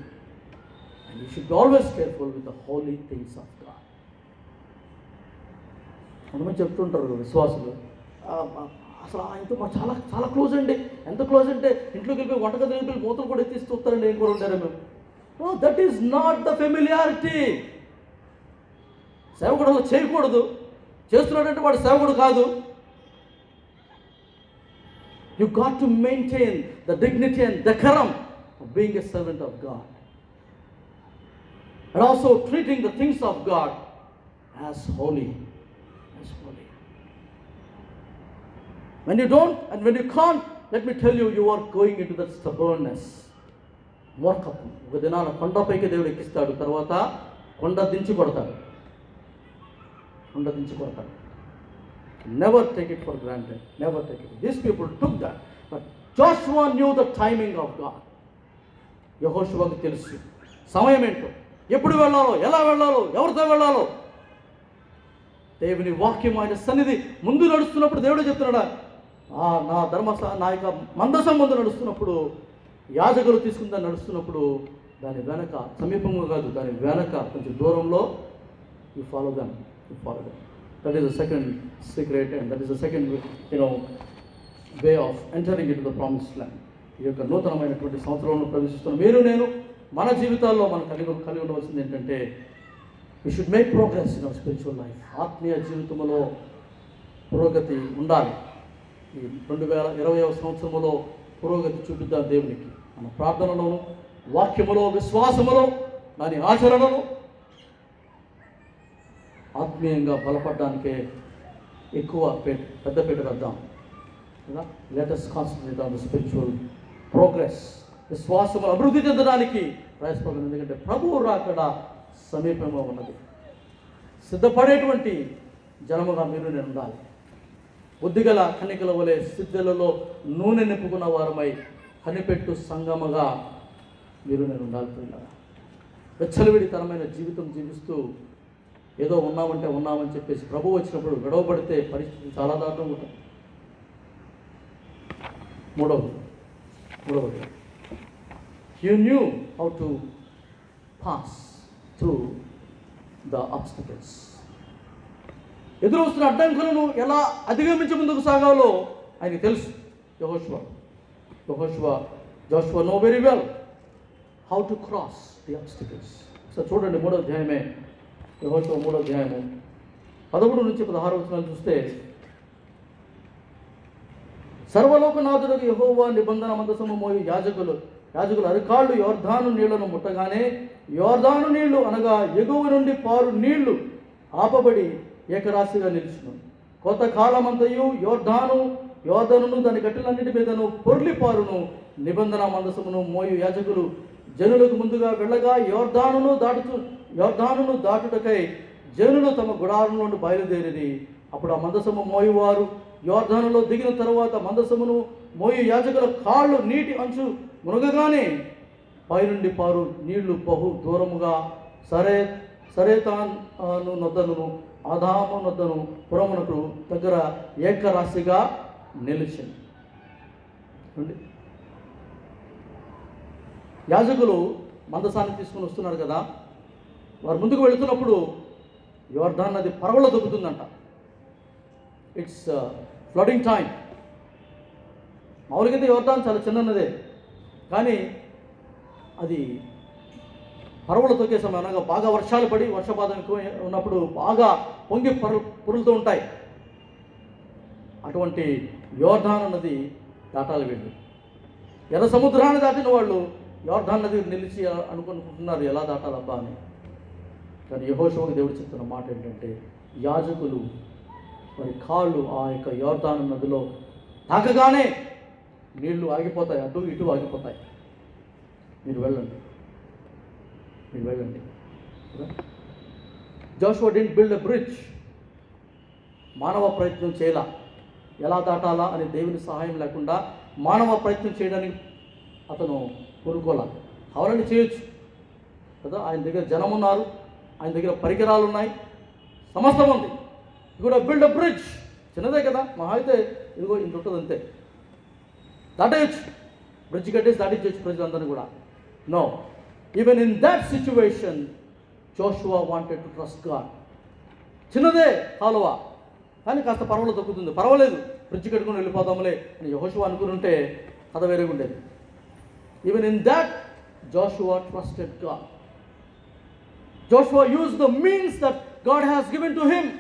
And you should always careful with the holy things of God. కొంతమంది చెప్తుంటారు విశ్వాసులు, అసలు ఆయనతో మాకు చాలా చాలా క్లోజ్ అండి. ఎంత క్లోజ్ అంటే ఇంట్లోకి వెళ్ళిపోయి వంటగది వెళ్ళి మూతలు కూడా ఎత్తిస్తూ వస్తారండి, ఏం కూడా ఉంటారు మేము. No, that is not the familiarity. సేవకుడు అలా చేయకూడదు. చేస్తున్నాడంటే వాడు సేవకుడు కాదు. You got to maintain the dignity and decorum of being a servant of God, and also treating the things of God as holy. When you don't and when you can't, let me tell you, you are going into that stubbornness. మూర్ఖత్వం. ఒక దినాన కొండపైకి దేవుడు ఎక్కిస్తాడు, తర్వాత కొండ దించి కొడతాడు. Never take it for granted. Never take it. These people took that. But Joshua knew the timing of God. యెహోషువకు తెలుసు సమయం ఏంటో, ఎప్పుడు వెళ్ళాలో, ఎలా వెళ్ళాలో, ఎవరితో వెళ్ళాలో. దేవుని వాక్యం, ఆయన సన్నిధి ముందు నడుస్తున్నప్పుడు దేవుడు చెప్తున్నాడా, నా యొక్క మందసం ముందు నడుస్తున్నప్పుడు, యాజకులు తీసుకుందని నడుస్తున్నప్పుడు, దాని వెనక, సమీపంగా కాదు, దాని వెనక కొంచెం దూరంలో you follow them. That is the second secret, and that is the second way of entering into the promised land. ఈ యొక్క నూతనమైనటువంటి సంవత్సరంలో ప్రవేశిస్తున్న మీరు నేను మన జీవితాల్లో మనం కలిగి ఉండవలసింది ఏంటంటే, we should make progress in our spiritual life. ఆత్మీయ జీవితంలో పురోగతి ఉండాలి. ఈ 2020వ సంవత్సరంలో పురోగతి చూపిద్దాం దేవునికి. మన ప్రార్థనలోను, వాక్యములో, విశ్వాసములో, దాని ఆచరణలో ఆత్మీయంగా బలపడడానికే ఎక్కువ పెద్దపీట వేద్దాం. Let us concentrate on the spiritual progress. విశ్వాసము అభివృద్ధి చెందడానికి ప్రయాసపడడం. ఎందుకంటే ప్రభువు రాకడ సమీపంగా ఉన్నది. సిద్ధపడేటువంటి జనముగా మీరు నేను ఉండాలి. బుద్ధిగల కన్నికల వలె సిద్ధులలో నూనె నింపుకున్న వారమై కనిపెట్టు సంగముగా మీరు నేను ఉండాలి. వెచ్చలవిడితనమైన జీవితం జీవిస్తూ ఏదో ఉన్నామని చెప్పేసి ప్రభు వచ్చినప్పుడు గొడవపడితే పరిస్థితి చాలా దారుణంగా ఉంటుంది. మూడవది, you knew how to pass through the obstacles. ఎదురు వస్తున్న అడ్డంకులను ఎలా అధిగమించి ముందుకు సాగాలో ఆయనకి తెలుసు. Joshua know very well how to cross the obstacles. So చూడండి, 3వ అధ్యాయమే, యెహోషువ 3వ అధ్యాయము 13 నుంచి 16 వచనాలు చూస్తే, సర్వలోకనాథుడు యెహోవా నిబంధన మందసము మోయు యాజకులు అరికాళ్ళు యోర్దాను నీళ్లను ముట్టగానే, యోర్దాను నీళ్లు అనగా ఎగువ నుండి పారు నీళ్లు ఆపబడి ఏకరాశిగా నిలుచును. కొంతకాలమంతయు యోర్దానును దాని గట్టులన్నిటి మీదను పొర్లిపారును. నిబంధన మందసమును మోయు యాజకులు జనులకు ముందుగా వెళ్ళగా యోర్దానును దాటుటకై జనులు తమ గుడారం నుండి బయలుదేరిరి. అప్పుడు ఆ మందసము మోయువారు యోర్దానులో దిగిన తరువాత మందసమును మోయు యాజకుల కాళ్ళు నీటి అంచు మునగగానే పైనుండి పారు నీళ్లు బహు దూరముగా సరేతాను నొద్దను ఆదాము నొద్దను పురమునకు దగ్గర ఏకరాశిగా నిలిచింది. యాజకులు మందసాన్ని తీసుకుని వస్తున్నారు కదా, వారు ముందుకు వెళుతున్నప్పుడు యోర్దాన్ నది పరవలో దొబ్బుతుందంట. It's flooding time. మామూలుగా యోర్దాన్ చాలా చిన్న నదే, కానీ అది పరవలు తొక్కే సమయం, అనగా బాగా వర్షాలు పడి వర్షపాతం ఎక్కువ ఉన్నప్పుడు బాగా పొంగి పురులుతూ ఉంటాయి. అటువంటి యోర్దాను నది దాటాలి వీళ్ళు. ఎర్ర సముద్రాన్ని దాటిన వాళ్ళు యోర్దాను నది నిలిచి అనుకుంటున్నారు ఎలా దాటాలబ్బా అని. కానీ యెహోషువకు దేవుడు చెప్తున్న మాట ఏంటంటే, యాజకులు వారి కాళ్ళు ఆ యొక్క యోర్దాను నదిలో తాకగానే నీళ్లు ఆగిపోతాయి, అటు ఇటు ఆగిపోతాయి. మీరు వెళ్ళండి. Joshua didn't build a bridge. మానవ ప్రయత్నం చేయాల, ఎలా దాటాలా అని దేవుని సహాయం లేకుండా మానవ ప్రయత్నం చేయడానికి అతను కోరుకోలే. కావాలని చేయొచ్చు కదా, ఆయన దగ్గర జనం ఉన్నారు, ఆయన దగ్గర పరికరాలు ఉన్నాయి, సమస్తం ఉంది. కూడా బిల్డ్ ఎ బ్రిడ్జ్. చిన్నదే కదా, మహా అయితే ఇదిగో ఇంత ఉంటుంది అంతే, దాటేయచ్చు. బ్రిడ్జ్ కట్టేసి దాటించవచ్చు ప్రజలందరినీ కూడా. No, even in that situation Joshua wanted to trust God. చిన్నదే కాలువ, కానీ కాస్త పర్వాలేదు దొక్కుతుంది, పర్వాలేదు బ్రిడ్జ్ కట్టుకుని వెళ్ళిపోదాంలే అని యెహోషువా అనుకుని ఉంటే కథ వేరేగా ఉండేది. Even in that Joshua trusted God. Joshua use the means that God has given to him.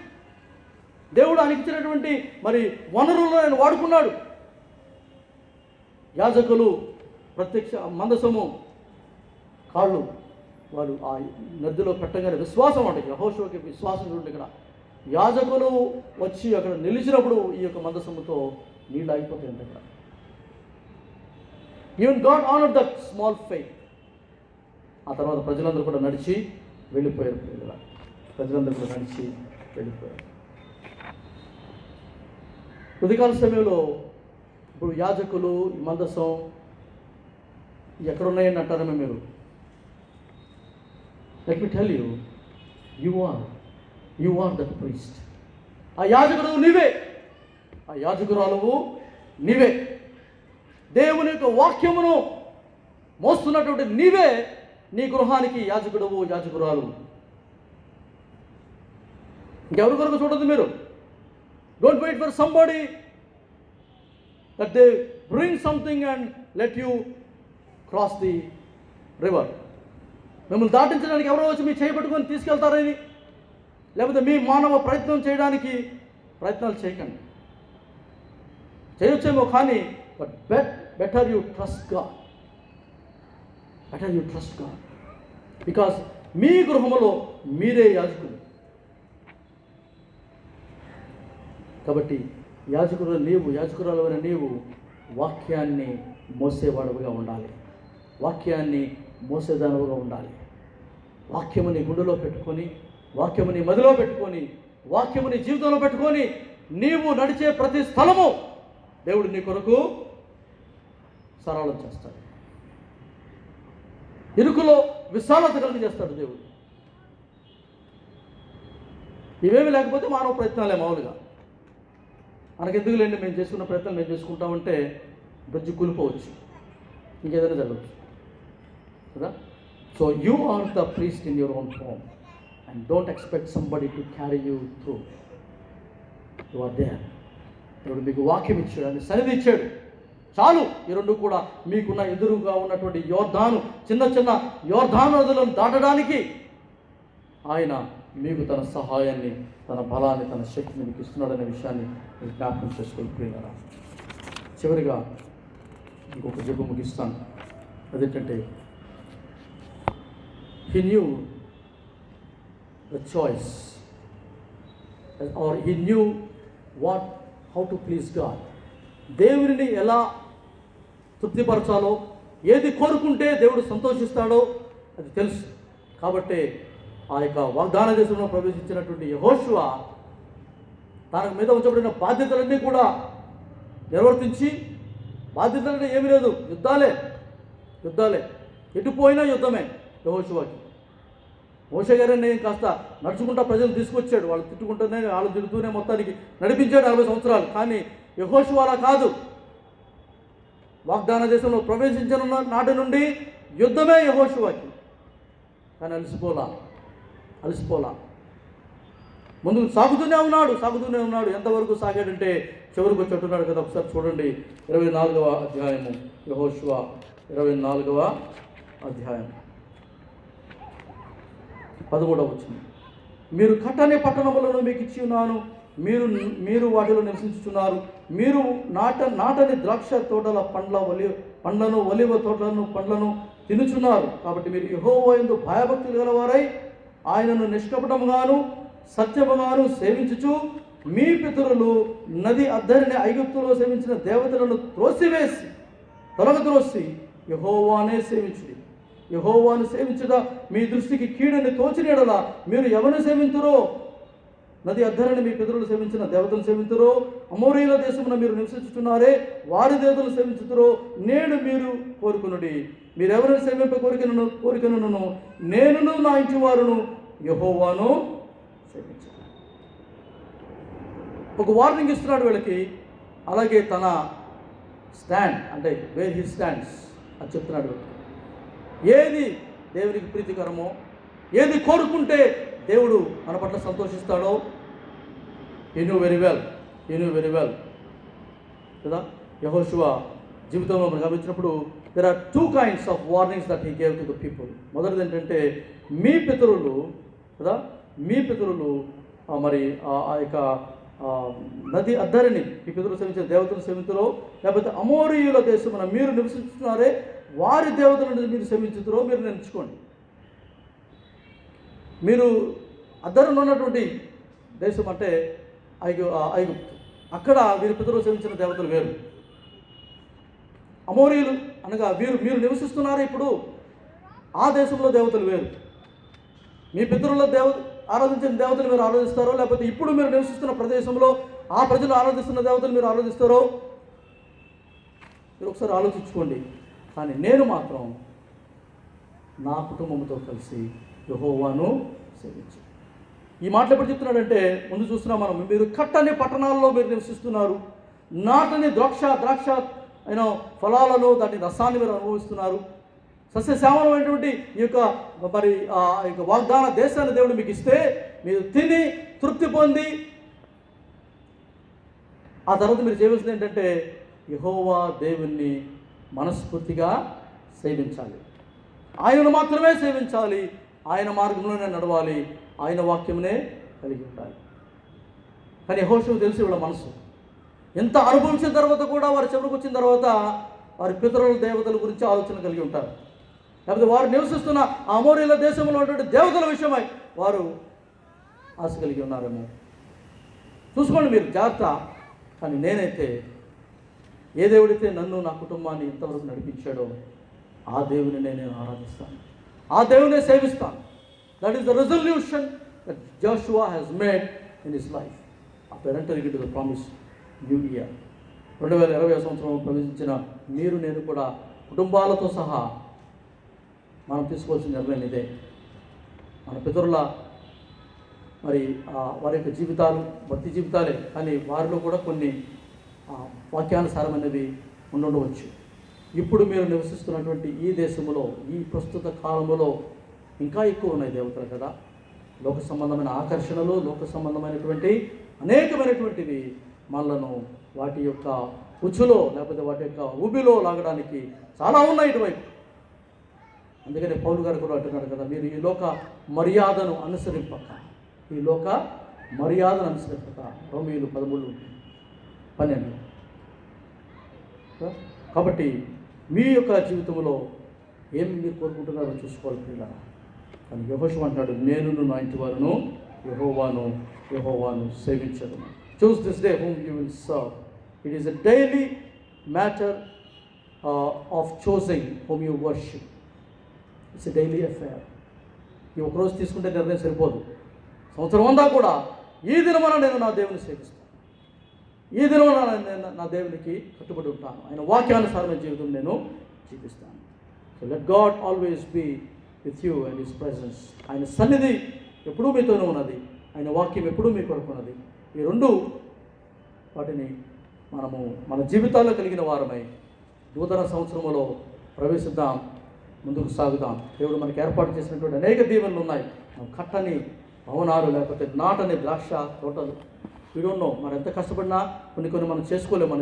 దేవుడు ఆయనకి ఇచ్చినటువంటి మరి వనరులను ఆయన వాడుకున్నాడు. యాజకులు ప్రత్యక్ష మందసము కాళ్ళు వారు ఆ నదిలో పెట్టగానే విశ్వాసం అంటే యెహోషువకి విశ్వాసం చూడండి. ఇక్కడ యాజకులు వచ్చి అక్కడ నిలిచినప్పుడు ఈ యొక్క మందసముతో నీళ్ళు అయిపోతాయంట. ఇక్కడ even God honoured that small faith. ఆ తర్వాత ప్రజలందరూ కూడా నడిచి వెళ్ళిపోయారు. ప్రజలందరూ కూడా నడిచి వెళ్ళిపోయారు. ఉదయకాల సమయంలో ఇప్పుడు యాజకులు ఈ మందసం ఎక్కడున్నాయని అంటారేమో మీరు. Let me tell you, you are that priest. ఆ యాజకుడు నీవే, ఆ యాజకురాలువు నీవే. దేవుని యొక్క వాక్యమును మోస్తున్నటువంటి నీవే నీ గృహానికి యాజకుడువు, యాజకురాలు. ఇంకెవరి కొరకు చూడదు మీరు. Don't wait for somebody that they bring something and let you cross the river. మిమ్మల్ని దాటించడానికి ఎవరో వచ్చి మీ చేయబట్టుకొని తీసుకెళ్తారని, లేకపోతే మీ మానవ ప్రయత్నం చేయడానికి ప్రయత్నాలు చేయకండి. చేయొచ్చేమో కానీ but better you trust God. Better you trust God. Because మీ గృహములో మీరే యాజకులు. కాబట్టి యాజకుడు నీవు, యాజకురాలైన నీవు వాక్యాన్ని మోసేవాడుగా ఉండాలి. వాక్యాన్ని మోసేదానువుగా ఉండాలి. వాక్యముని గుండెలో పెట్టుకొని, వాక్యముని మదిలో పెట్టుకొని, వాక్యముని జీవితంలో పెట్టుకొని నీవు నడిచే ప్రతి స్థలము దేవుడు నీ కొరకు సరళం చేస్తాడు. ఇరుకులో విశాలత కలిగి చేస్తాడు దేవుడు. ఇవేమి లేకపోతే మానవ ప్రయత్నాలే మామూలుగా. మనకెందుకు లేండి, మేము చేసుకున్న ప్రయత్నం మేము చేసుకుంటామంటే బ్రిడ్జ్ కూలిపోవచ్చు, ఇంకేదైనా జరగవచ్చు కదా. So you are the priest in your own home and don't expect somebody to carry you through. You are there. దేవుడు మీకు వాక్యం ఇచ్చాడు, అని సన్నిధి ఇచ్చాడు. చాలు. ఈ రెండు కూడా మీకున్న ఎదురుగా ఉన్నటువంటి యోర్దాను, చిన్న చిన్న యోర్దాను నదులను దాటడానికి ఆయన మీకు తన సహాయాన్ని, తన బలాన్ని, తన శక్తిని మీకు ఇస్తున్నాడనే విషయాన్ని మీరు జ్ఞాపకం చేసుకోగలిగారా. చివరిగా ఇంకొక జబ్బు ముగిస్తాను. అదేంటంటే, he knew the choice, or he knew how to please God. దేవుడిని ఎలా తృప్తిపరచాలో, ఏది కోరుకుంటే దేవుడు సంతోషిస్తాడో అది తెలుసు. కాబట్టి ఆ యొక్క వాగ్దాన దేశంలో ప్రవేశించినటువంటి యెహోషువ తన మీద ఉంచబడిన బాధ్యతలన్నీ కూడా నిర్వర్తించి, బాధ్యతలంటే ఏమీ లేదు, యుద్ధాలే ఎటుపోయినా యుద్ధమే యెహోషువకి. మోషే గారిని కాస్త నడుచుకుంటా ప్రజలు తీసుకొచ్చాడు, వాళ్ళు తిట్టుకుంటూనే వాళ్ళు తిడుతూనే మొత్తానికి నడిపించాడు 40 సంవత్సరాలు. కానీ యెహోషువ అలా కాదు. వాగ్దాన దేశంలో ప్రవేశించిన నాటి నుండి యుద్ధమే యెహోషువకి. కానీ అలసిపోలా ముందుకు సాగుతూనే ఉన్నాడు. ఎంతవరకు సాగాడంటే చివరికి వచ్చేట్టున్నాడు కదా. ఒకసారి చూడండి 24వ అధ్యాయము, యెహోషువ 24వ అధ్యాయం 13వ వచనం. మీరు కట్టని పట్టణములను మీకు ఇచ్చి ఉన్నాను, మీరు వాటిలో నివసించుచున్నారు. మీరు నాటని ద్రాక్ష తోటల పండ్లను ఒలివ తోటలను పండ్లను తినుచున్నారు. కాబట్టి మీరు యెహోవా యందు భయభక్తులు గలవారై ఆయనను నిష్కపటముగాను సత్యముగాను సేవించుచు, మీ పితరులు నది అద్దరిని ఐగుప్తులో సేవించిన దేవతలను తొలగద్రోసి యెహోవానే సేవించుడి. యెహోవాను సేవించుట మీ దృష్టికి కీడుని తోచిన యెడల మీరు ఎవరిని సేవింతురో, నది అద్దరిని మీ పితరులు సేవించిన దేవతలు సేవింతురో, అమోరీల దేశమున మీరు నివసించుతున్నారే వారి దేవతలు సేవించుతురో నేడు మీరు కోరుకునుడి. మీరెవరిని సేవింప కోరికను నేనును నా ఇంటి వారును యెహోవాను సేవించాలి. ఒక వార్నింగ్ ఇస్తున్నాడు వీళ్ళకి. అలాగే తన స్టాండ్ అంటే వేర్ హీ స్టాండ్స్ అని చెప్తున్నాడు. ఏది దేవునికి ప్రీతికరమో, ఏది కోరుకుంటే దేవుడు మన పట్ల సంతోషిస్తాడో యు నో వెరీ వెల్ కదా. యెహోషువ జీవితంలో మనం గమనించినప్పుడు there are 2 kinds of warnings that he gave to the people. మొదటిది ఏంటంటే మీ పితరులు మరి ఆ యొక్క నది అద్దరిని మీ పితరులు సేవించిన దేవతలు సేవించురో, లేకపోతే అమోరీయుల దేశమున మీరు నివసించుతున్నారే వారి దేవతలను మీరు సేవించుతురో మీరు నేర్చుకోండి. మీరు అద్దరిలో ఉన్నటువంటి దేశం అంటే ఐగుప్తు, అక్కడ వీరి పితరులు సేవించిన దేవతలు వేరు. అమోరీయులు అనగా మీరు నివసిస్తున్నారు ఇప్పుడు ఆ దేశంలో దేవతలు వేరు. మీ పితరుల ఆరాధించిన దేవతలు మీరు ఆరాధిస్తారో, లేకపోతే ఇప్పుడు మీరు నివసిస్తున్న ప్రదేశంలో ఆ ప్రజలు ఆరాధిస్తున్న దేవతలు మీరు ఆరాధిస్తారో మీరు ఒకసారి ఆలోచించుకోండి. కానీ నేను మాత్రం నా కుటుంబంతో కలిసి యెహోవాను సేవించాను. ఈ మాటలు ఎప్పుడు చెప్తున్నాడంటే ముందు చూస్తున్నాం మనం, మీరు కట్టని పట్టణాల్లో మీరు నివసిస్తున్నారు, నాటని ద్రాక్ష అయిన ఫలాలను దాని రసాన్ని మీరు అనుభవిస్తున్నారు. సస్యశ్యామలమైనటువంటి ఈ యొక్క మరి ఆ యొక్క వాగ్దాన దేశాన్ని దేవుడు మీకు ఇస్తే మీరు తిని తృప్తి పొంది ఆ తర్వాత మీరు చేయవలసింది ఏంటంటే యెహోవా దేవుణ్ణి మనస్ఫూర్తిగా సేవించాలి. ఆయనను మాత్రమే సేవించాలి, ఆయన మార్గంలోనే నడవాలి, ఆయన వాక్యమునే కలిగి ఉండాలి. కానీ యెహోషువ తెలిసి వీళ్ళ మనసు ఎంత అనుభవించిన తర్వాత కూడా వారు చివరికి వచ్చిన తర్వాత వారి పితరుల దేవతల గురించి ఆలోచన కలిగి ఉంటారు. లేకపోతే వారు నివసిస్తున్న అమోరీల దేశంలో ఉన్నటువంటి దేవతల విషయమై వారు ఆశ కలిగి ఉన్నారేమో. చూసుకోండి మీరు జాగ్రత్త. కానీ నేనైతే ఏ దేవుడైతే నన్ను నా కుటుంబాన్ని ఇంతవరకు నడిపించాడో ఆ దేవుని నేను ఆరాధిస్తాను, ఆ దేవునే సేవిస్తాను. That is the resolution that Joshua has made in his life after entering into the promise new year. 2020 సంవత్సరం ప్రవేశించిన మీరు నేను కూడా కుటుంబాలతో సహా మనం తీసుకోవాల్సిన నిర్ణయం ఇదే. మన పితరుల మరి వారి యొక్క జీవితాలు భక్తి జీవితాలే, కానీ వారిలో కూడా కొన్ని వాక్యానుసారమైనవి ఉండవచ్చు. ఇప్పుడు మీరు నివసిస్తున్నటువంటి ఈ దేశంలో ఈ ప్రస్తుత కాలంలో ఇంకా ఎక్కువ ఉన్నాయి దేవతలు కదా. లోక సంబంధమైన ఆకర్షణలు, లోక సంబంధమైనటువంటి అనేకమైనటువంటివి మనలను వాటి యొక్క ఉచ్చులో లేకపోతే వాటి యొక్క ఊబిలో లాగడానికి చాలా ఉన్నాయి ఇటువైపు. అందుకనే పౌలు గారు కూడా అంటున్నారు కదా, మీరు ఈ లోక మర్యాదను అనుసరింపక రోమీయులు 13:12. కాబట్టి మీ యొక్క జీవితంలో ఏమి మీరు కోరుకుంటున్నారో చూసుకోవాలి పిల్లలు. కానీ యెహోషువ అంటాడు, నేను నా ఇంటి వారును యెహోవాను సేవించదును. Choose this day whom you will serve. It is a daily matter of choosing whom you worship. It's a daily affair. ఈ ఒకరోజు తీసుకుంటే నిర్ణయం సరిపోదు. సంవత్సరం అంతా కూడా ఈ దినమున నేను నా దేవుని సేవిస్తాను, ఈ దినమున నేను నా దేవునికి కట్టుబడి ఉంటాను, ఆయన వాక్యానుసారమైన జీవితం నేను జీవిస్తాను. So let God always be with you and his presence. ఆయన సన్నిధి ఎప్పుడూ మీతోనే ఉన్నది, ఆయన వాక్యం ఎప్పుడూ మీ కొరకు ఉన్నది. ఈ రెండు వాటిని మనము మన జీవితాల్లో కలిగిన వారమై నూతన సంవత్సరంలో ప్రవేశిద్దాం, ముందుకు సాగుదాం. దేవుడు మనకి ఏర్పాటు చేసినటువంటి అనేక దీవెనలు ఉన్నాయి. కట్టని భవనాలు, లేకపోతే నాటని ద్రాక్ష తోటలు, వీ డోంట్ నో. మనం ఎంత కష్టపడినా కొన్ని మనం చేసుకోలేము.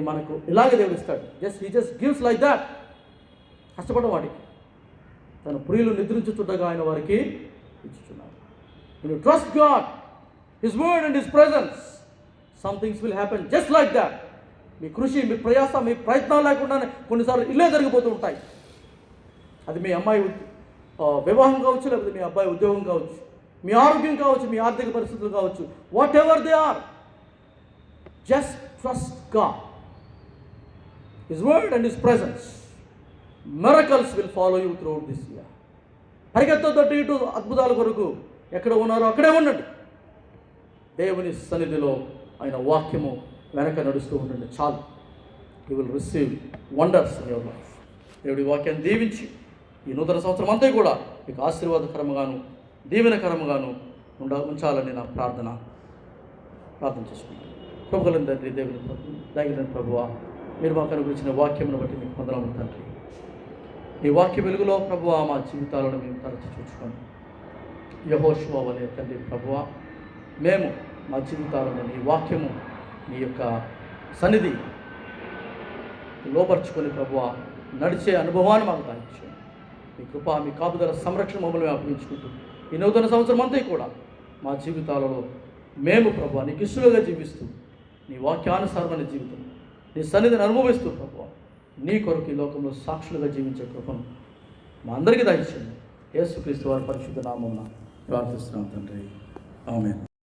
మనకు ఇలాగే దేవుడు ఇస్తాడు. He just gives like that. కష్టపడడం వాటికి తన ప్రియులు నిద్రించుచుండగా ఆయన వారికి ఇచ్చుచున్నారు. When you trust God, His word and His presence, some things will happen just like that. మీ కృషి, మీ ప్రయాస, మీ ప్రయత్నాలు లేకుండానే కొన్నిసార్లు ఇల్లే జరిగిపోతూ ఉంటాయి. అది మీ అమ్మాయి వివాహం కావచ్చు, లేకపోతే మీ అబ్బాయి ఉద్యోగం కావచ్చు, మీ ఆరోగ్యం కావచ్చు, మీ ఆర్థిక పరిస్థితులు కావచ్చు. Whatever they are, just trust God, his word and his presence. Miracles will follow you throughout this year. పరిగెత్తొద్దు ఇటు అద్భుతాల కొరకు. ఎక్కడ ఉన్నారో అక్కడే ఉండండి. దేవుని సన్నిధిలో ఆయన వాక్యము వెనక నడుస్తూ ఉండండి, చాలు. You will receive wonders in your life. దేవుడి వాక్యాన్ని దీవించి ఈ నూతన సంవత్సరం అంతా కూడా మీకు ఆశీర్వాదకరంగాను దీవెనకరంగాను ఉంచాలని నా ప్రార్థన చేసుకున్నాను. ప్రభులందరినీ దేవుని దయగలిగిన ప్రభువా, మీరు మాకు అనుగ్రహించిన వాక్యమును బట్టి మీకు వందనాలు తండ్రి. నీ వాక్య వెలుగులో ప్రభువా మా జీవితాలను మేము తరచి చూసుకోండి. యెహోషువ వలె తండ్రి ప్రభువా, మేము మా జీవితాలను నీ వాక్యము, నీ యొక్క సన్నిధి లోపరుచుకొని ప్రభువా నడిచే అనుభవాన్ని మాకు దాయించండి. మీ కృప, మీ కాపుదల, సంరక్షణ మమ్మల్ని అప్పగించుకుంటూ ఈ నూతన సంవత్సరం అంతా కూడా మా జీవితాలలో మేము ప్రభువా నీకు ఇష్టలుగా జీవిస్తూ, నీ వాక్యానుసారమైన జీవితం, నీ సన్నిధిని అనుభవిస్తూ ప్రభువా నీ కొరకు ఈ లోకంలో సాక్షులుగా జీవించే కృపను మా అందరికీ దయచేయండి. యేసుక్రీస్తు వారి పరిశుద్ధ నామమున ప్రార్థిస్తున్నాం తండ్రి. ఆమేన్.